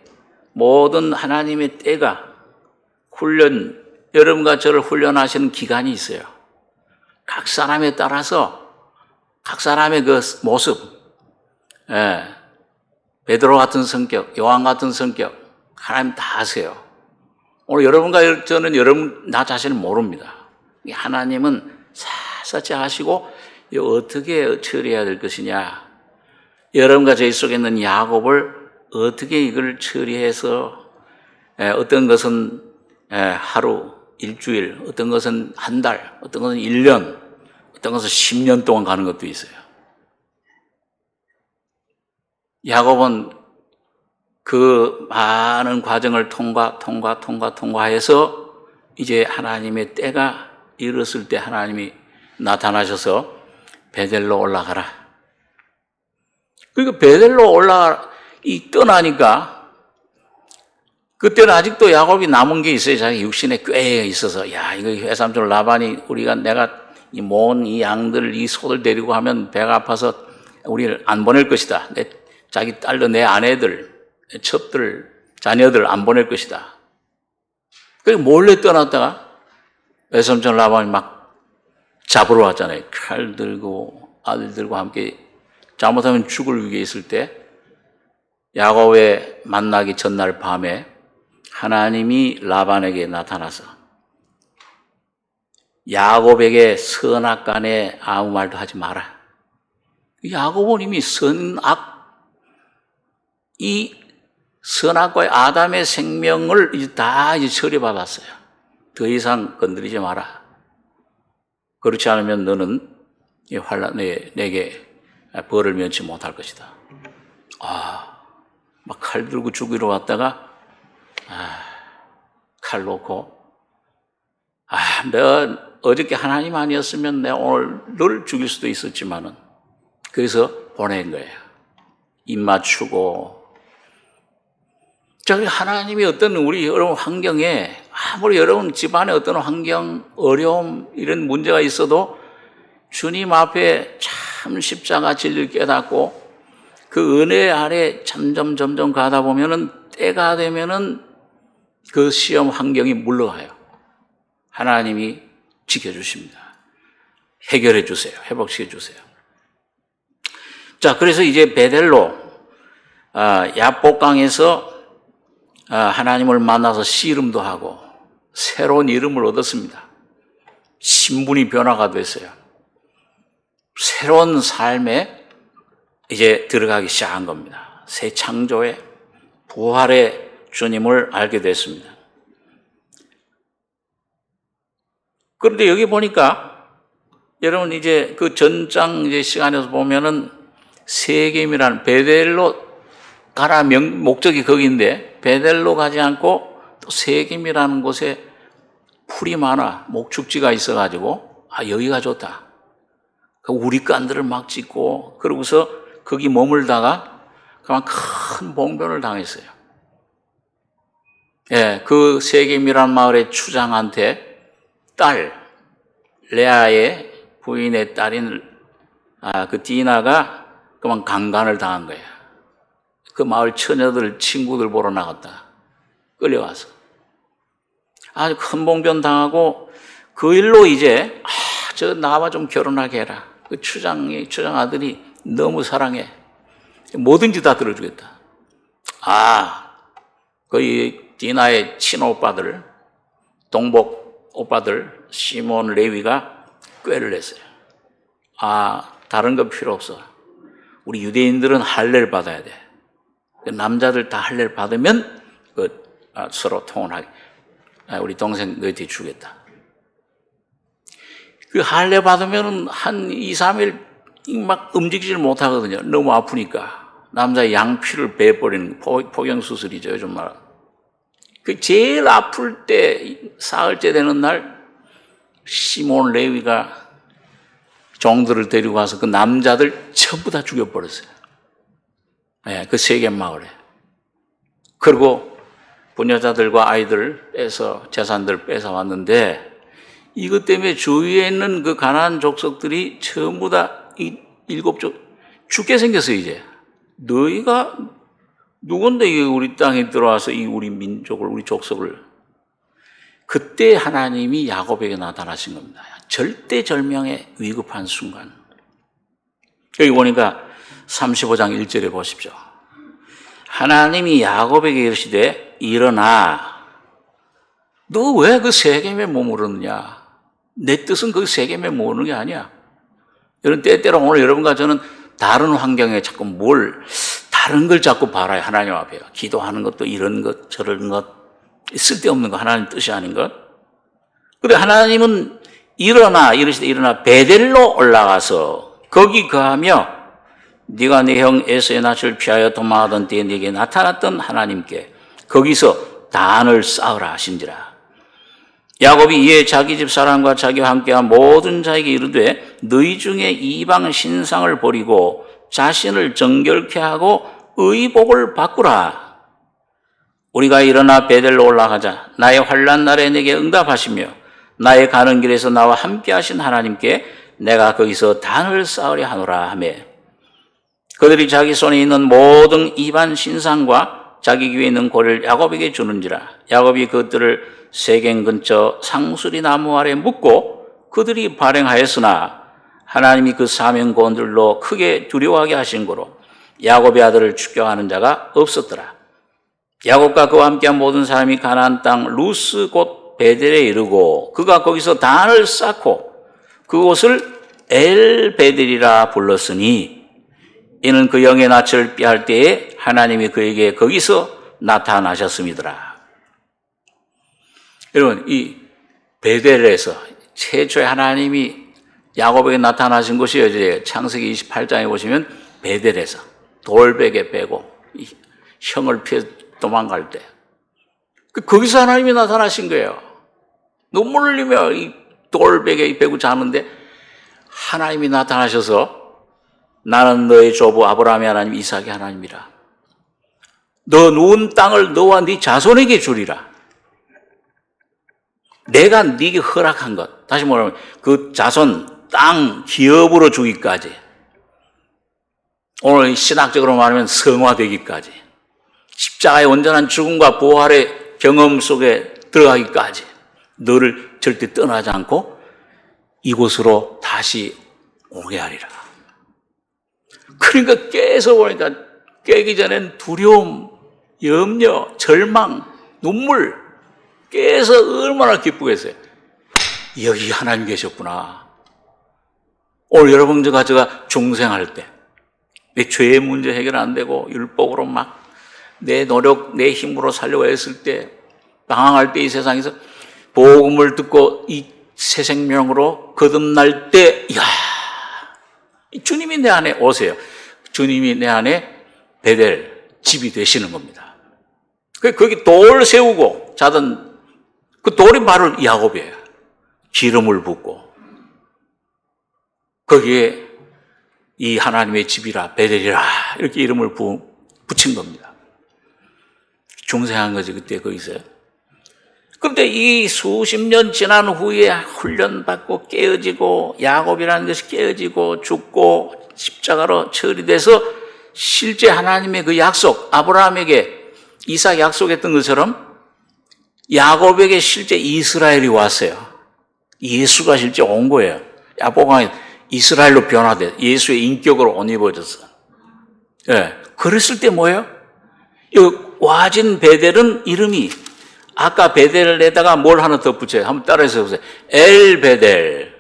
모든 하나님의 때가 훈련, 여러분과 저를 훈련하시는 기간이 있어요. 각 사람에 따라서 각 사람의 그 모습, 베드로 같은 성격, 요한 같은 성격, 하나님 다 아세요. 오늘 여러분과 저는 나 자신을 모릅니다. 하나님은 샅샅이 아시고 어떻게 처리해야 될 것이냐, 여러분과 저희 속에 있는 야곱을 어떻게 이걸 처리해서 어떤 것은 하루, 일주일, 어떤 것은 한 달, 어떤 것은 1년, 어떤 것은 10년 동안 가는 것도 있어요. 야곱은 그 많은 과정을 통과해서 이제 하나님의 때가 이르렀을 때 하나님이 나타나셔서 베델로 올라가라. 그러니까 베델로 떠나니까 그때는 아직도 야곱이 남은 게 있어요. 자기 육신에 꽤 있어서 야, 이거 외삼촌 라반이 내가 이 양들, 이 소들 데리고 하면 배가 아파서 우리를 안 보낼 것이다. 자기 딸들, 내 아내들, 첩들, 자녀들 안 보낼 것이다. 그래서 몰래 떠났다가 외삼촌 라반이 막 잡으러 왔잖아요. 칼 들고 아들들과 함께 잘못하면 죽을 위기에 있을 때 야곱의 만나기 전날 밤에 하나님이 라반에게 나타나서 야곱에게 선악간에 아무 말도 하지 마라. 야곱은 이미 이 선악과의 아담의 생명을 이제 다 처리받았어요. 더 이상 건드리지 마라. 그렇지 않으면 너는 이 환란에 내게 벌을 면치 못할 것이다. 막 칼 들고 죽이러 왔다가 칼 놓고 내가 어저께 하나님 아니었으면 내가 오늘 널 죽일 수도 있었지만은 그래서 보낸 거예요. 입맞추고. 저기 하나님이 어떤 우리 어려운 환경에, 아무리 어려운 집안에 어떤 환경, 어려움, 이런 문제가 있어도 주님 앞에 참 십자가 진리를 깨닫고 그 은혜 아래 점점 가다 보면은 때가 되면은 그 시험 환경이 물러가요. 하나님이 지켜주십니다. 해결해 주세요. 회복시켜 주세요. 자, 그래서 이제 베델로 야복강에서 하나님을 만나서 씨름도 하고 새로운 이름을 얻었습니다. 신분이 변화가 됐어요. 새로운 삶에 이제 들어가기 시작한 겁니다. 새 창조의 부활의 주님을 알게 됐습니다. 그런데 여기 보니까 여러분 이제 그 전장 이제 시간에서 보면은 세겜이라는 베델로 가라 목적이 거기인데 베델로 가지 않고 또 세겜이라는 곳에 풀이 많아 목축지가 있어가지고 여기가 좋다. 우리간들을 막 짓고 그러고서 거기 머물다가 그만 큰 봉변을 당했어요. 예, 그 세겜이라는 마을의 추장한테 딸 레아의 부인의 딸인 그 디나가 그만 강간을 당한 거예요. 그 마을 처녀들 친구들 보러 나갔다 끌려와서 아주 큰 봉변 당하고 그 일로 이제 저 나와 좀 결혼하게 해라. 그 추장 아들이 너무 사랑해. 뭐든지 다 들어주겠다. 거의 디나의 친오빠들, 동복 오빠들 시몬 레위가 꾀를 냈어요. 다른 거 필요 없어. 우리 유대인들은 할례를 받아야 돼. 남자들 다 할례를 받으면 서로 통혼하게. 우리 동생 너희한테 주겠다. 그 할례 받으면 한 2, 3일 막 움직이질 못하거든요. 너무 아프니까. 남자의 양피를 빼버리는 포경수술이죠, 요즘 말. 그 제일 아플 때, 사흘째 되는 날, 시몬 레위가 종들을 데리고 와서 그 남자들 전부 다 죽여버렸어요. 네, 그 세겜 마을에. 그리고 부녀자들과 아이들 빼서, 재산들 뺏어왔는데, 이것 때문에 주위에 있는 그 가나안 족속들이 전부 다 이 7족 죽게 생겼어요, 이제. 너희가 누군데 이게 우리 땅에 들어와서 이 우리 민족을, 우리 족속을. 그때 하나님이 야곱에게 나타나신 겁니다. 절대절명의 위급한 순간. 여기 보니까 35장 1절에 보십시오. 하나님이 야곱에게 이르시되 일어나. 너 왜 그 세겜에 머무르느냐? 내 뜻은 그 세겜에 머무르는 게 아니야. 여러분 때때로 오늘 여러분과 저는 다른 환경에 자꾸 다른 걸 자꾸 바라요. 하나님 앞에 기도하는 것도 이런 것 저런 것 쓸데없는 거 하나님 뜻이 아닌 것. 그런데 하나님은 이르시되 일어나 베델로 올라가서 거기 거하며 네가 네 형 에서의 낯을 피하여 도망하던 때에 네게 나타났던 하나님께 거기서 단을 쌓으라 하신지라. 야곱이 이에 자기 집 사람과 자기와 함께한 모든 자에게 이르되 너희 중에 이방 신상을 버리고 자신을 정결케 하고 의복을 바꾸라. 우리가 일어나 베델로 올라가자. 나의 환난 날에 내게 응답하시며 나의 가는 길에서 나와 함께 하신 하나님께 내가 거기서 단을 쌓으려 하노라 하며 그들이 자기 손에 있는 모든 이방 신상과 자기 귀에 있는 고리를 야곱에게 주는지라. 야곱이 그들을 세겜 근처 상수리 나무 아래 묻고 그들이 발행하였으나 하나님이 그 사명꾼들로 크게 두려워하게 하신 거로 야곱의 아들을 추격하는 자가 없었더라. 야곱과 그와 함께한 모든 사람이 가나안 땅 루스 곧 베델에 이르고 그가 거기서 단을 쌓고 그곳을 엘 베델이라 불렀으니 이는 그 영의 낯을 피할 때에 하나님이 그에게 거기서 나타나셨음이더라. 여러분, 이 베델에서 최초에 하나님이 야곱에게 나타나신 곳이 이제 창세기 28장에 보시면 베델에서 돌베개 빼고 형을 피해 도망갈 때 거기서 하나님이 나타나신 거예요. 눈물 흘리며 이 돌베개 빼고 자는데 하나님이 나타나셔서 나는 너의 조부 아브라함의 하나님 이삭의 하나님이라. 너 누운 땅을 너와 네 자손에게 주리라. 내가 네게 허락한 것. 다시 말하면 그 자손 땅 기업으로 주기까지, 오늘 신학적으로 말하면 성화되기까지, 십자가의 온전한 죽음과 부활의 경험 속에 들어가기까지 너를 절대 떠나지 않고 이곳으로 다시 오게 하리라. 그러니까 깨서 보니까 깨기 전엔 두려움, 염려, 절망, 눈물, 깨서 얼마나 기쁘겠어요. 여기 하나님 계셨구나. 오늘 여러분들과 제가 중생할 때 내 죄의 문제 해결 안 되고 율법으로 막 내 노력, 내 힘으로 살려고 했을 때, 방황할 때 이 세상에서 복음을 듣고 이 새 생명으로 거듭날 때, 이야, 주님이 내 안에 오세요. 주님이 내 안에 베델, 집이 되시는 겁니다. 거기 돌 세우고 자던 그 돌이 바로 야곱이에요. 기름을 붓고 거기에 이 하나님의 집이라 베델이라 이렇게 이름을 붙인 겁니다. 중생한 거지 그때 거기서. 그런데 이 수십 년 지난 후에 훈련받고 깨어지고 야곱이라는 것이 깨어지고 죽고 십자가로 처리돼서 실제 하나님의 그 약속, 아브라함에게 이삭 약속했던 것처럼 야곱에게 실제 이스라엘이 왔어요. 예수가 실제 온 거예요. 야곱왕이 이스라엘로 변화돼 예수의 인격으로 옷 입어졌어. 예. 그랬을 때 뭐예요? 이 와진 베델은 이름이, 아까 베델에다가 뭘 하나 더 붙여요. 한번 따라해서 보세요. 엘 베델.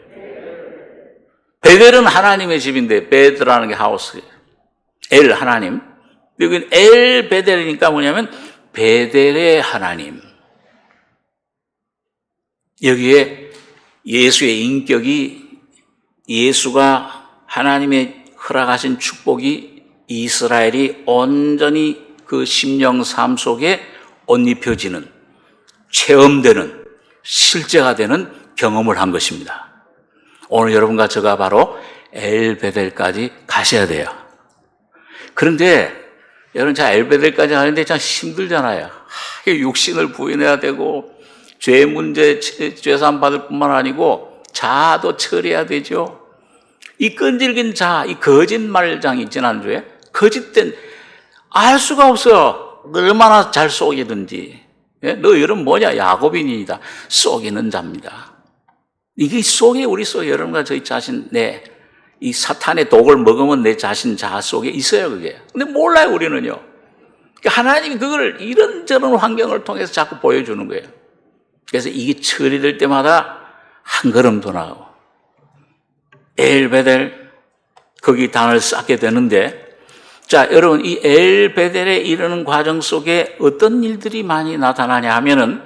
베델은 하나님의 집인데 베드라는 게 하우스예요. 엘 하나님. 여기는 엘 베델이니까 뭐냐면 베델의 하나님. 여기에 예수의 인격이, 예수가 하나님의 허락하신 축복이 이스라엘이 온전히 그 심령 삶 속에 옷 입혀지는, 체험되는, 실제가 되는 경험을 한 것입니다. 오늘 여러분과 제가 바로 엘베델까지 가셔야 돼요. 그런데 여러분, 자 엘베델까지 가는데 참 힘들잖아요. 육신을 부인해야 되고 죄 문제, 죄사함 받을 뿐만 아니고 자아도 처리해야 되죠. 이 끈질긴 자아, 이 거짓말장이 지난주에 거짓된 알 수가 없어. 얼마나 잘 속이든지. 예? 너 이름 뭐냐? 야곱인이다. 속이는 자입니다. 이게 속에, 우리 속에 여러분과 저희 자신, 이 사탄의 독을 먹으면 내 자신 자아 속에 있어요, 그게. 근데 몰라요, 우리는요. 그러니까 하나님이 그걸 이런저런 환경을 통해서 자꾸 보여주는 거예요. 그래서 이게 처리될 때마다 한 걸음 더 나가고 엘베델, 거기 단을 쌓게 되는데, 자, 여러분, 이 엘베델에 이르는 과정 속에 어떤 일들이 많이 나타나냐 하면은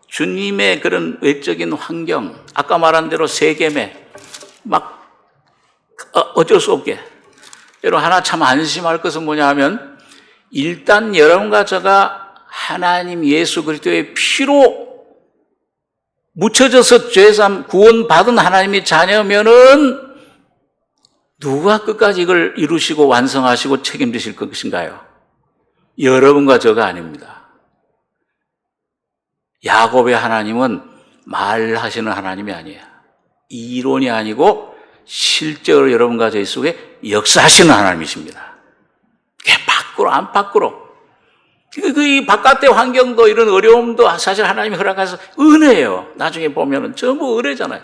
주님의 그런 외적인 환경, 아까 말한 대로 세겜에 막 어쩔 수 없게. 여러분, 하나 참 안심할 것은 뭐냐 하면 일단 여러분과 제가 하나님 예수 그리스도의 피로 묻혀져서 죄삼 구원받은 하나님의 자녀면은 누가 끝까지 이걸 이루시고 완성하시고 책임지실 것인가요? 여러분과 저가 아닙니다. 야곱의 하나님은 말하시는 하나님이 아니에요. 이론이 아니고 실제로 여러분과 저희 속에 역사하시는 하나님이십니다. 그게 밖으로 안팎으로. 그 바깥의 환경도 이런 어려움도 사실 하나님이 허락해서 은혜예요. 나중에 보면은 전부 은혜잖아요.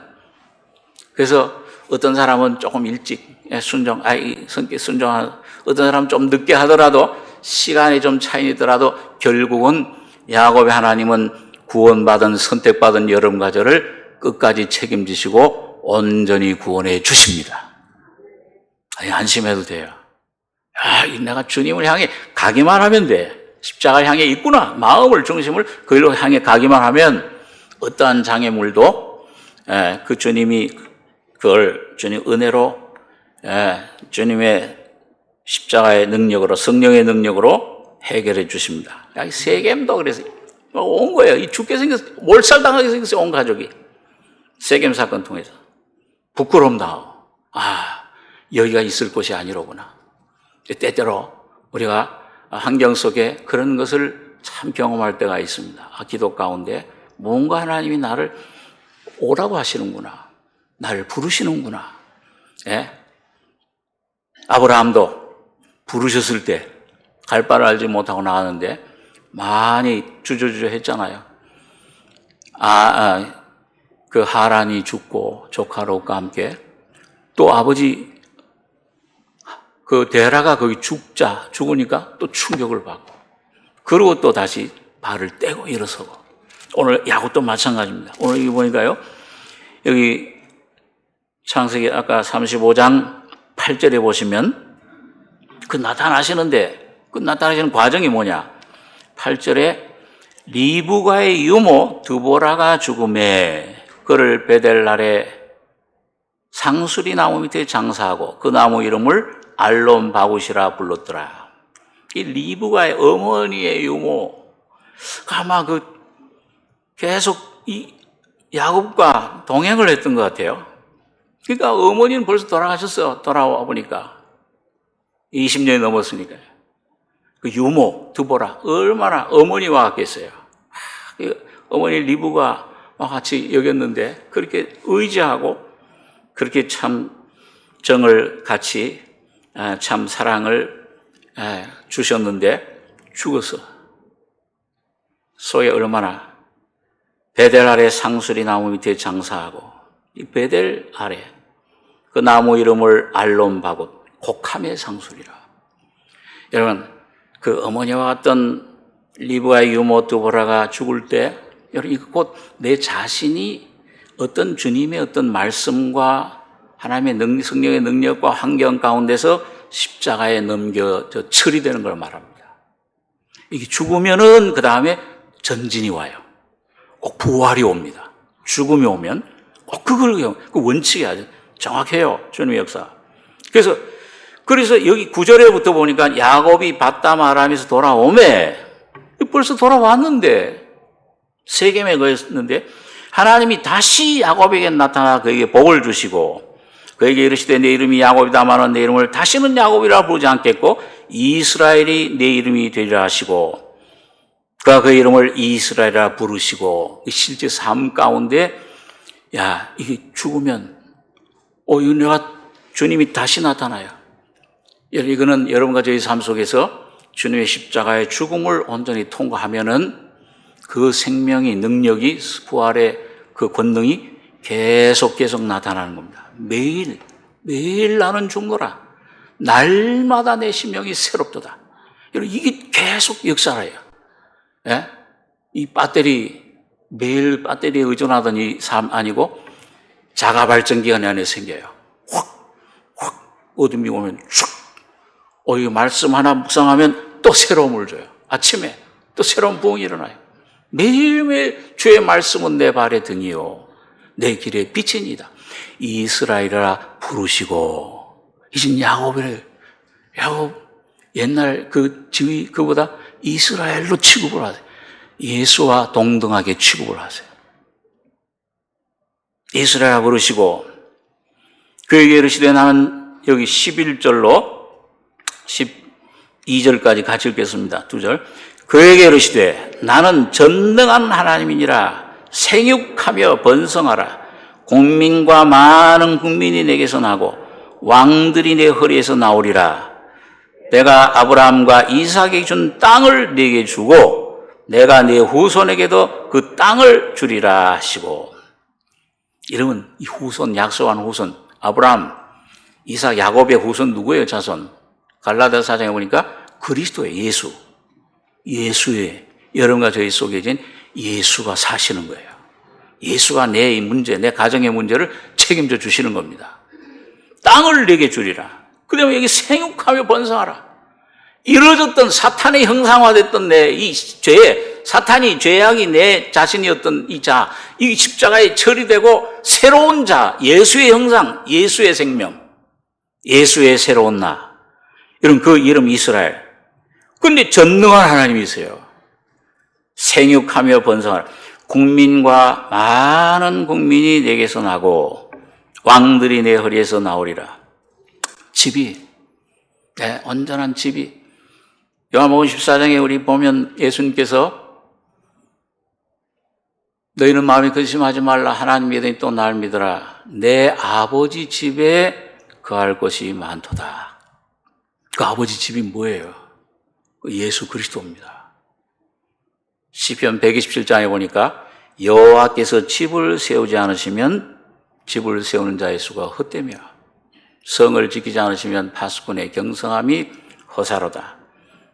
그래서 어떤 사람은 조금 일찍 성격 순종하는, 어떤 사람은 좀 늦게 하더라도 시간이 좀 차이더라도 결국은 야곱의 하나님은 구원받은, 선택받은 여러분과 저를 끝까지 책임지시고 온전히 구원해 주십니다. 안심해도 돼요. 내가 주님을 향해 가기만 하면 돼. 십자가 향해 있구나. 마음을, 중심을 그리로 향해 가기만 하면 어떠한 장애물도 그 주님이 그걸 주님 은혜로, 주님의 십자가의 능력으로, 성령의 능력으로 해결해 주십니다. 세겜도 그래서 온 거예요. 이 죽게 생겨서, 몰살당하게 생겼어요, 온 가족이. 세겜 사건 통해서. 부끄러움 당하고. 여기가 있을 곳이 아니로구나. 때때로 우리가 환경 속에 그런 것을 참 경험할 때가 있습니다. 기도 가운데 뭔가 하나님이 나를 오라고 하시는구나. 나를 부르시는구나. 예? 아브라함도 부르셨을 때 갈 바를 알지 못하고 나왔는데 많이 주저주저 했잖아요. 그 하란이 죽고 조카 롯과 함께 또 아버지 그 데라가 거기 죽으니까 또 충격을 받고 그리고 또 다시 발을 떼고 일어서고 오늘 야곱도 마찬가지입니다. 오늘 여기 보니까요. 여기 창세기 아까 35장 8절에 보시면 그 나타나시는 과정이 뭐냐? 8절에 리브가의 유모 드보라가 죽음에 그를 베델날에 상수리 나무 밑에 장사하고 그 나무 이름을 알론 바굿이라 불렀더라. 이 리브가의 어머니의 유모 아마 계속 이 야곱과 동행을 했던 것 같아요. 그러니까 어머니는 벌써 돌아가셨어. 돌아와 보니까 20년이 넘었으니까요. 그 유모 드보라 얼마나 어머니와 같겠어요. 어머니 리브가와 같이 여겼는데 그렇게 의지하고 그렇게 참 정을 같이 참 사랑을 주셨는데 죽었어. 소에 얼마나 베델 아래 상수리 나무 밑에 장사하고 이 베델 아래 그 나무 이름을 알론 바굿 곡함의 상수리라. 여러분 그 어머니와 같던 리브가의 유모 드보라가 죽을 때 여러분 이거 곧 내 자신이 어떤 주님의 어떤 말씀과 하나님의 성령의 능력과 환경 가운데서 십자가에 처리되는 걸 말합니다. 이게 죽으면은 그 다음에 전진이 와요. 꼭 부활이 옵니다. 죽음이 오면 꼭 그 원칙이 아주 정확해요. 주님의 역사. 그래서 여기 9절에부터 보니까 야곱이 바담 아람에서 돌아오매 벌써 돌아왔는데 세겜에 거했는데 하나님이 다시 야곱에게 나타나 그에게 복을 주시고 그에게 이르시되 내 이름이 야곱이다마는 내 이름을 다시는 야곱이라 부르지 않겠고 이스라엘이 내 이름이 되리라 하시고 그가 그 이름을 이스라엘이라 부르시고 실제 삶 가운데 이게 죽으면 이거 내가 주님이 다시 나타나요. 이거는 여러분과 저희 삶 속에서 주님의 십자가의 죽음을 온전히 통과하면은 그 생명의 능력이 부활의 그 권능이 계속 나타나는 겁니다. 매일 나는 죽노라. 날마다 내 심령이 새롭도다. 이게 계속 역사라요. 예? 이 매일 배터리에 의존하던 이 삶 아니고 자가 발전기가 내 안에 생겨요. 확 어둠이 오면 이 말씀 하나 묵상하면 또 새로움을 줘요. 아침에 또 새로운 부흥이 일어나요. 매일매일 주의 말씀은 내 발의 등이요 내 길의 빛이니이다. 이스라엘이라 부르시고 이젠 야곱 옛날 그 지위 그보다 이스라엘로 취급을 하세요. 예수와 동등하게 취급을 하세요. 이스라엘 부르시고 그에게 이르시되 나는 여기 11절로 12절까지 같이 읽겠습니다. 2절. 그에게 이르시되 나는 전능한 하나님이니라 생육하며 번성하라. 국민과 많은 국민이 내게서 나고 왕들이 내 허리에서 나오리라. 내가 아브라함과 이삭에게 준 땅을 네게 주고 내가 네 후손에게도 그 땅을 주리라 하시고. 이러면 이 후손, 약속한 후손 아브라함, 이삭, 야곱의 후손 누구예요? 자손. 갈라디아 4장에 보니까 그리스도의 예수의 여러분과 저희 속에 진 예수가 사시는 거예요. 예수가 내 문제, 내 가정의 문제를 책임져 주시는 겁니다. 땅을 내게 주리라. 그다음에 여기 생육하며 번성하라. 이루어졌던 사탄의 형상화됐던 내 이 죄, 사탄이 죄악이 내 자신이었던 이 십자가에 처리되고 새로운 자, 예수의 형상, 예수의 생명, 예수의 새로운 나. 이런 그 이름 이스라엘. 근데 전능한 하나님이세요. 생육하며 번성하라. 국민과 많은 국민이 내게서 나고 왕들이 내 허리에서 나오리라. 집이, 네, 온전한 집이. 요한복음 14장에 우리 보면 예수님께서 너희는 마음에 근심하지 말라. 하나님 믿으니 또 날 믿어라. 내 아버지 집에 거할 것이 많도다. 그 아버지 집이 뭐예요? 예수 그리스도입니다. 시편 127장에 보니까 여호와께서 집을 세우지 않으시면 집을 세우는 자의 수가 헛되며 성을 지키지 않으시면 파수꾼의 경성함이 허사로다.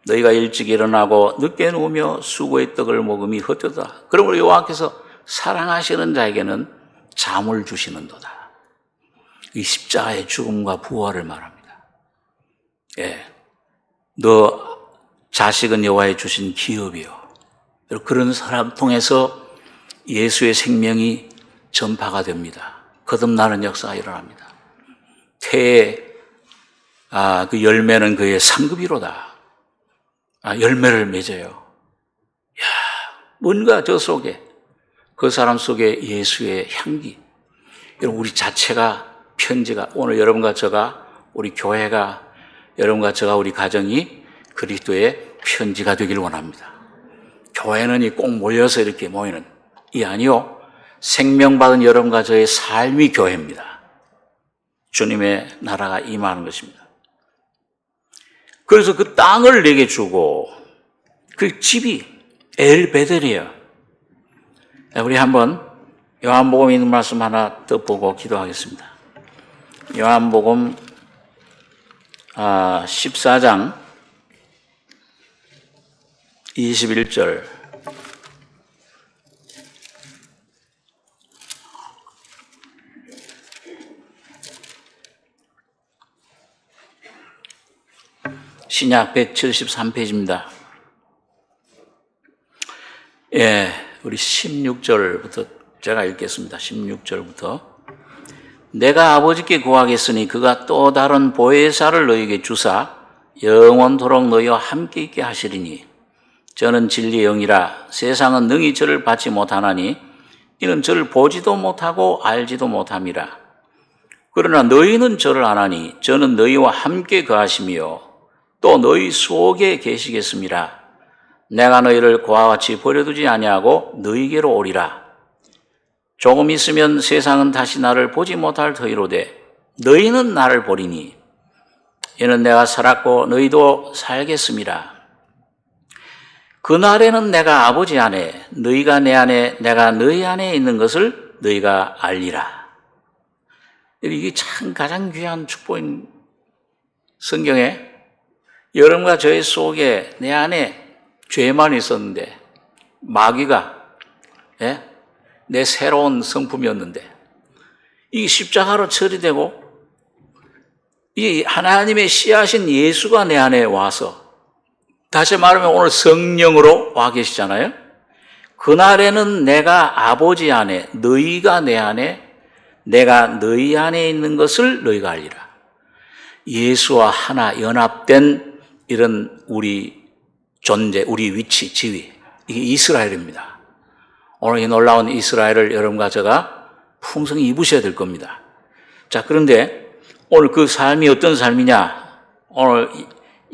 너희가 일찍 일어나고 늦게 누우며 수고의 떡을 먹음이 헛되다. 그러므로 여호와께서 사랑하시는 자에게는 잠을 주시는도다. 이 십자가의 죽음과 부활을 말합니다. 예, 너 자식은 여호와의 주신 기업이요. 그런 사람 통해서 예수의 생명이 전파가 됩니다. 거듭나는 역사가 일어납니다. 태의 그 열매는 그의 상급이로다. 열매를 맺어요. 뭔가 저 속에, 그 사람 속에 예수의 향기. 우리 자체가 편지가, 오늘 여러분과 저가, 우리 교회가, 여러분과 저가, 우리 가정이 그리스도의 편지가 되길 원합니다. 교회는 꼭 모여서 이렇게 모이는 이 아니요. 생명받은 여러분과 저의 삶이 교회입니다. 주님의 나라가 임하는 것입니다. 그래서 그 땅을 내게 주고 그 집이 엘베델이에요. 우리 한번 요한복음 있는 말씀 하나 더 보고 기도하겠습니다. 요한복음 14장 21절. 신약 173페이지입니다. 예, 우리 16절부터 제가 읽겠습니다. 16절부터. 내가 아버지께 구하겠으니 그가 또 다른 보혜사를 너희에게 주사 영원토록 너희와 함께 있게 하시리니 저는 진리의 영이라 세상은 능히 저를 받지 못하나니 이는 저를 보지도 못하고 알지도 못함이라. 그러나 너희는 저를 아나니 저는 너희와 함께 거하시며 또 너희 속에 계시겠습니다. 내가 너희를 그와 같이 버려두지 아니하고 너희에게로 오리라. 조금 있으면 세상은 다시 나를 보지 못할 터이로되 너희는 나를 보리니 이는 내가 살았고 너희도 살겠습니다. 그날에는 내가 아버지 안에 너희가 내 안에 내가 너희 안에 있는 것을 너희가 알리라. 이게 참 가장 귀한 축복인 성경에 여러분과 저의 속에 내 안에 죄만 있었는데 마귀가 내 새로운 성품이었는데 이 십자가로 처리되고 이 하나님의 씨앗인 예수가 내 안에 와서 다시 말하면 오늘 성령으로 와 계시잖아요. 그날에는 내가 아버지 안에 너희가 내 안에 내가 너희 안에 있는 것을 너희가 알리라. 예수와 하나 연합된 이런 우리 존재, 우리 위치, 지위, 이게 이스라엘입니다. 오늘 이 놀라운 이스라엘을 여러분과 제가 풍성히 입으셔야 될 겁니다. 자, 그런데 오늘 그 삶이 어떤 삶이냐? 오늘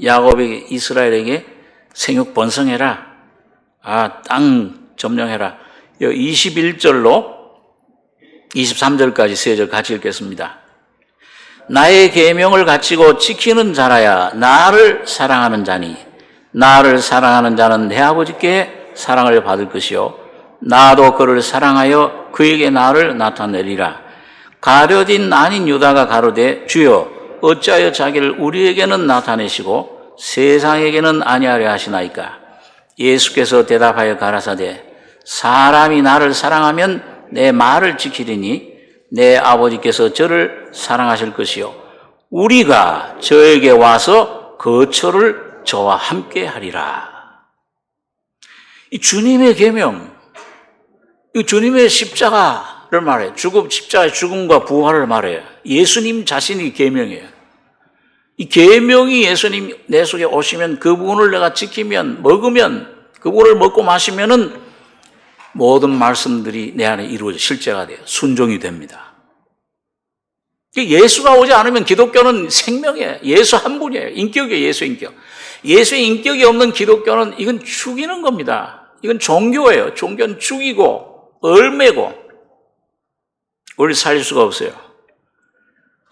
야곱에게 이스라엘에게 생육 번성해라. 땅 점령해라. 21절로 23절까지 세 절 같이 읽겠습니다. 나의 계명을 갖추고 지키는 자라야 나를 사랑하는 자니 나를 사랑하는 자는 내 아버지께 사랑을 받을 것이요 나도 그를 사랑하여 그에게 나를 나타내리라. 가룟 아닌 유다가 가로되 주여 어찌하여 자기를 우리에게는 나타내시고 세상에게는 아니하려 하시나이까. 예수께서 대답하여 가라사대 사람이 나를 사랑하면 내 말을 지키리니 내 아버지께서 저를 사랑하실 것이요 우리가 저에게 와서 거처를 저와 함께 하리라. 이 주님의 계명, 이 주님의 십자가를 말해요. 십자가의 죽음과 부활을 말해요. 예수님 자신이 계명이에요. 이 계명이 예수님 내 속에 오시면 그 부분을 내가 지키면 먹으면 그 부분을 먹고 마시면은 모든 말씀들이 내 안에 이루어져 실제가 돼요. 순종이 됩니다. 예수가 오지 않으면 기독교는 생명이에요. 예수 한 분이에요. 인격이에요. 예수 인격. 예수의 인격이 없는 기독교는 이건 죽이는 겁니다. 이건 종교예요. 종교는 죽이고 얼매고 우리 살릴 수가 없어요.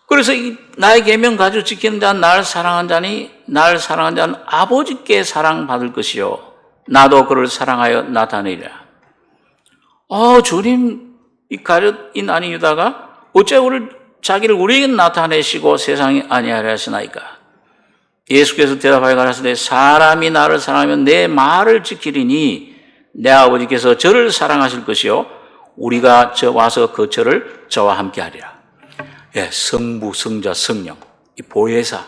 그래서 나의 계명 가지고 지키는 자는 나를 사랑한 자니 나를 사랑한 자는 아버지께 사랑받을 것이요 나도 그를 사랑하여 나타내리라. 주님 이 가룟인 아닌 유다가 어째 자기를 우리에게 나타내시고 세상에 아니하려 하시나이까. 예수께서 대답하여 가라사대 사람이 나를 사랑하면 내 말을 지키리니 내 아버지께서 저를 사랑하실 것이요 우리가 와서 그 저를 저와 함께 하리라. 성부, 성자, 성령, 이 보혜사,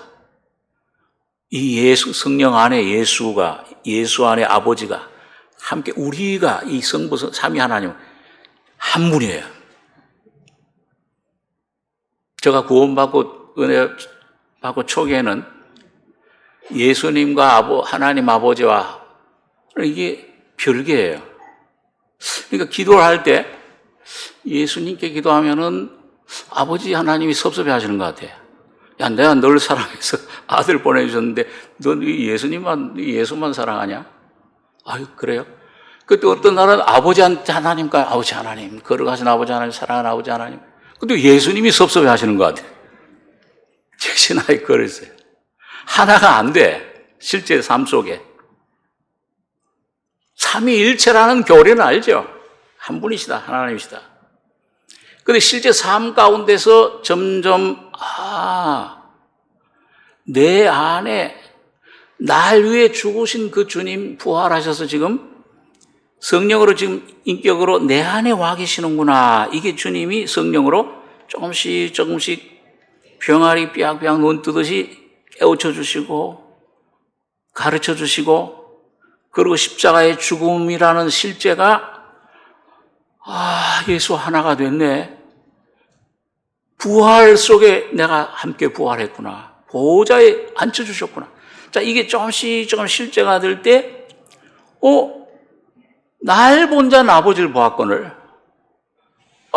이 예수, 성령 안에 예수가, 예수 안에 아버지가 함께 우리가 이 성부, 삼위 하나님 한 분이에요. 제가 구원받고 은혜 받고 초기에는 예수님과 하나님 아버지와 이게 별개예요. 그러니까 기도를 할 때 예수님께 기도하면은 아버지 하나님이 섭섭해 하시는 것 같아요. 야, 내가 널 사랑해서 아들 보내주셨는데 넌 예수만 사랑하냐? 아유, 그래요? 그때 어떤 날은 아버지한테 하나님과 아버지 하나님, 걸어가신 아버지 하나님, 사랑하는 아버지 하나님. 근데 예수님이 섭섭해 하시는 것 같아요. 제 신앙이 그랬어요. 하나가 안 돼. 실제 삶 속에. 삼위일체라는 교리는 알죠? 한 분이시다. 하나님이시다. 근데 실제 삶 가운데서 점점 내 안에 날 위해 죽으신 그 주님 부활하셔서 지금 성령으로 지금 인격으로 내 안에 와 계시는구나. 이게 주님이 성령으로 조금씩 병아리 삐약삐약 눈 뜨듯이 깨우쳐 주시고 가르쳐 주시고 그리고 십자가의 죽음이라는 실제가 예수 하나가 됐네. 부활 속에 내가 함께 부활했구나. 보호자에 앉혀주셨구나. 자, 이게 조금씩 실제가 될 때, 날 본 자는 아버지를 보았거늘.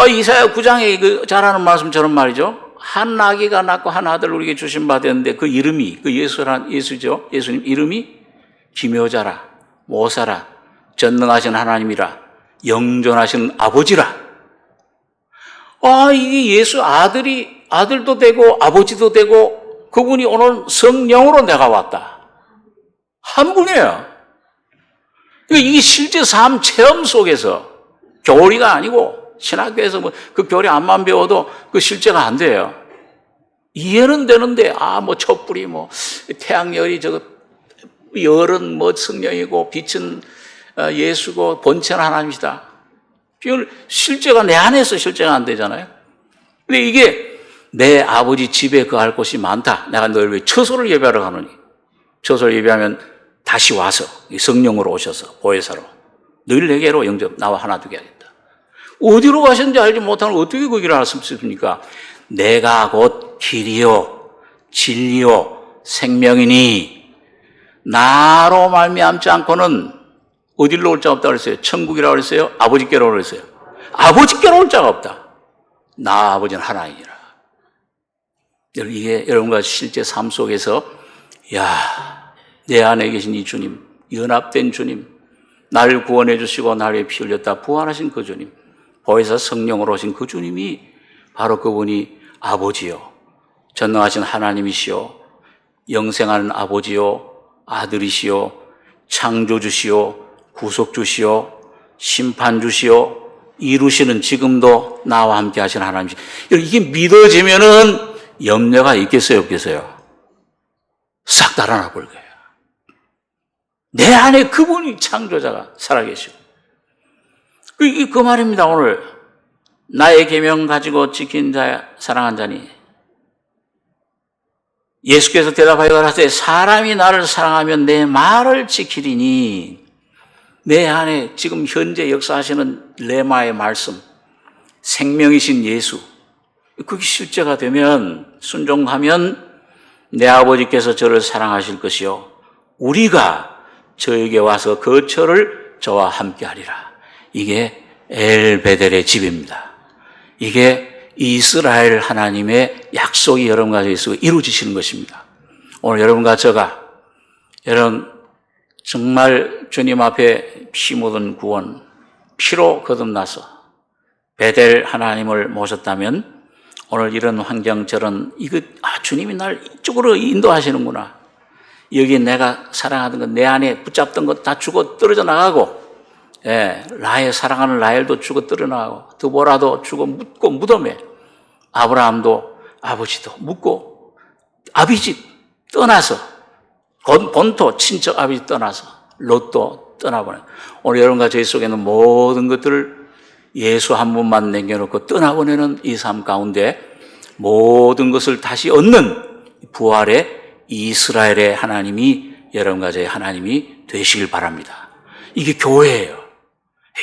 이사야 9장에 잘하는 말씀처럼 말이죠. 한 아기가 낳고 한 아들을 우리에게 주신 바 되는데 그 이름이, 예수죠. 예수님 이름이 기묘자라, 모사라, 전능하신 하나님이라, 영존하신 아버지라. 이게 예수 아들도 되고 아버지도 되고 그분이 오늘 성령으로 내가 왔다. 한 분이에요. 이게 실제 삶 체험 속에서 교리가 아니고 신학교에서 그 교리 암만 배워도 그 실제가 안 돼요. 이해는 되는데 촛불이 태양열이 열은 성령이고 빛은 예수고 본체는 하나님이시다. 이걸 실제가 내 안에서 실제가 안 되잖아요. 근데 이게 내 아버지 집에 거할 곳이 많다. 내가 너를 위해 처소를 예배하러 가노니. 처소를 예배하면 다시 와서 성령으로 오셔서 보혜사로 늘 내게로 영접 나와 하나 되게 하겠다. 어디로 가셨는지 알지 못하면 어떻게 그 길을 알 수 있습니까? 내가 곧 길이요 진리요 생명이니 나로 말미암지 않고는 어디로 올 자가 없다고 그랬어요? 천국이라고 그랬어요? 아버지께로 그랬어요? 아버지께로 올 자가 없다. 나 아버지는 하나이니라. 이게 여러분과 실제 삶 속에서 내 안에 계신 이 주님, 연합된 주님, 나를 구원해 주시고 나를 위해 피 흘렸다 부활하신 그 주님, 보혜사 성령으로 오신 그 주님이 바로 그분이 아버지요, 전능하신 하나님이시요, 영생하는 아버지요, 아들이시요, 창조주시요, 구속주시요, 심판주시요, 이루시는 지금도 나와 함께 하시는 하나님이시요. 이게 믿어지면은 염려가 있겠어요, 없겠어요? 싹 달아나 볼 거예요. 내 안에 그분이 창조자가 살아계시고. 그 말입니다, 오늘. 나의 계명 가지고 지킨 자, 사랑한 자니. 예수께서 대답하여 가라사대 사람이 나를 사랑하면 내 말을 지키리니. 내 안에 지금 현재 역사하시는 레마의 말씀, 생명이신 예수, 그게 실제가 되면, 순종하면 내 아버지께서 저를 사랑하실 것이요 우리가 저에게 와서 그 처를 저와 함께 하리라. 이게 엘베델의 집입니다. 이게 이스라엘 하나님의 약속이 여러분 가운데 이루어지시는 것입니다. 오늘 여러분과 저가 여러분 정말 주님 앞에 피 묻은 구원, 피로 거듭나서 베델 하나님을 모셨다면 오늘 이런 환경 저런 주님이 날 이쪽으로 인도하시는구나. 여기 내가 사랑하던 것, 내 안에 붙잡던 것 다 죽어 떨어져 나가고, 라헬 사랑하는 라헬도 죽어 떨어져 나가고, 드보라도 죽어 묻고 무덤에, 아브라함도 아버지도 묻고, 아비집 떠나서, 본토 친척 아비집 떠나서, 롯도 떠나보내. 오늘 여러분과 저희 속에 있는 모든 것들을 예수 한 분만 남겨놓고 떠나보내는 이 삶 가운데 모든 것을 다시 얻는 부활의 이스라엘의 하나님이 여러분과 저희 하나님이 되시길 바랍니다. 이게 교회예요.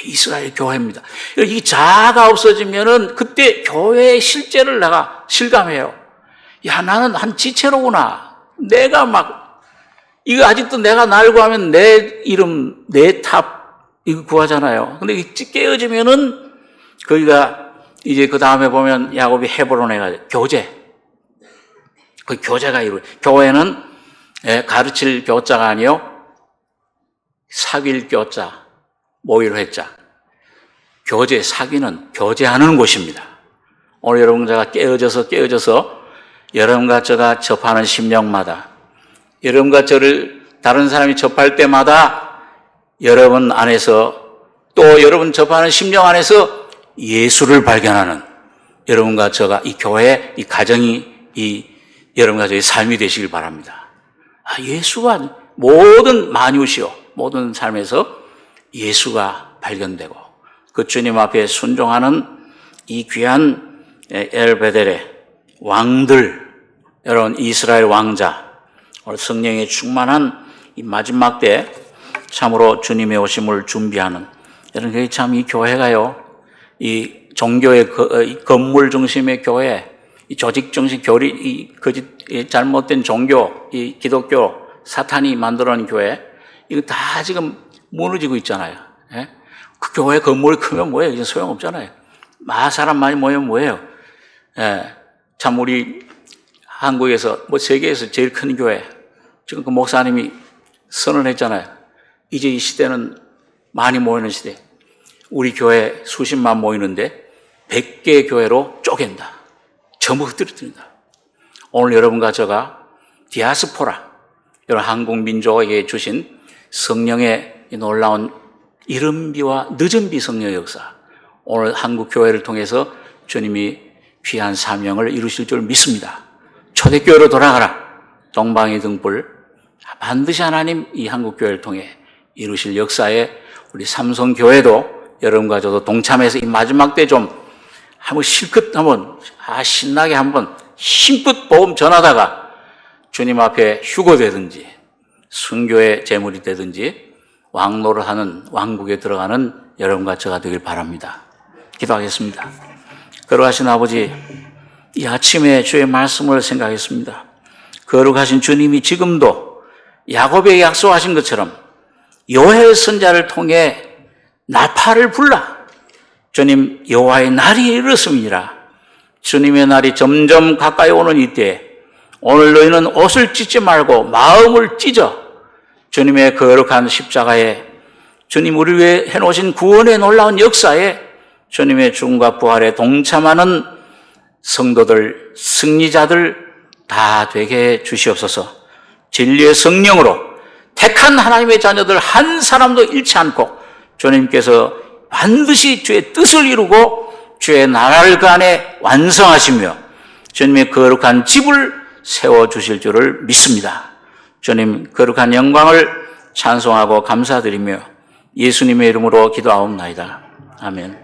이스라엘 교회입니다. 이 자아가 없어지면은 그때 교회의 실제를 내가 실감해요. 야, 나는 한 지체로구나. 내가 이거 아직도 내가 날고 하면 내 이름, 내 탑, 이거 구하잖아요. 근데 이게 깨어지면은 거기가 이제 그 다음에 보면 야곱이 헤브론에 가서 교제. 그 교제가 교회는 가르칠 교자가 아니요 사귈 교자, 모일 회자. 교제, 사귀는 교제하는 곳입니다. 오늘 여러분 제가 깨어져서 여러분과 제가 접하는 심령마다 여러분과 저를 다른 사람이 접할 때마다 여러분 안에서 또 여러분 접하는 심령 안에서 예수를 발견하는 여러분과 저가 이 교회, 이 가정이 여러분과 저의 삶이 되시길 바랍니다. 예수가 모든 만유시요, 모든 삶에서 예수가 발견되고 그 주님 앞에 순종하는 이 귀한 엘베델의 왕들, 여러분 이스라엘 왕자, 오늘 성령에 충만한 이 마지막 때 참으로 주님의 오심을 준비하는 여러분 참 이 교회가요, 이 종교의 건물 중심의 교회, 이 조직 중심 교리, 이 거짓 잘못된 종교, 이 기독교 사탄이 만들어낸 교회, 이거 다 지금 무너지고 있잖아요. 예? 그 교회 건물이 크면 뭐예요? 이제 소용없잖아요. 사람 많이 모이면 뭐예요? 참 우리 한국에서 세계에서 제일 큰 교회, 지금 그 목사님이 선언했잖아요. 이제 이 시대는 많이 모이는 시대. 우리 교회 수십만 모이는데 100개의 교회로 쪼갠다. 전부 흩어뜨린다. 오늘 여러분과 제가 디아스포라, 여러분 한국 민족에게 주신 성령의 놀라운 이른비와 늦은비 성령의 역사, 오늘 한국 교회를 통해서 주님이 귀한 사명을 이루실 줄 믿습니다. 초대교회로 돌아가라. 동방의 등불, 반드시 하나님 이 한국 교회를 통해 이루실 역사에 우리 삼성교회도 여러분과 저도 동참해서 이 마지막 때 좀 한번 실컷 한번 신나게 한번 힘껏 복음 전하다가 주님 앞에 휴거되든지 순교의 제물이 되든지 왕노를 하는 왕국에 들어가는 여러분과 저가 되길 바랍니다. 기도하겠습니다. 거룩하신 아버지, 이 아침에 주의 말씀을 생각했습니다. 거룩하신 주님이 지금도 야곱에게 약속하신 것처럼 여호와의 선자를 통해 나팔을 불라. 주님, 여호와의 날이 이르렀음이니라. 주님의 날이 점점 가까이 오는 이때 오늘 너희는 옷을 찢지 말고 마음을 찢어 주님의 거룩한 십자가에 주님 우리 위해 해놓으신 구원의 놀라운 역사에 주님의 죽음과 부활에 동참하는 성도들, 승리자들 다 되게 주시옵소서. 진리의 성령으로 택한 하나님의 자녀들 한 사람도 잃지 않고 주님께서 반드시 주의 뜻을 이루고 주의 나라를 그 안에 완성하시며 주님의 거룩한 집을 세워주실 줄을 믿습니다. 주님 거룩한 영광을 찬송하고 감사드리며 예수님의 이름으로 기도하옵나이다. 아멘.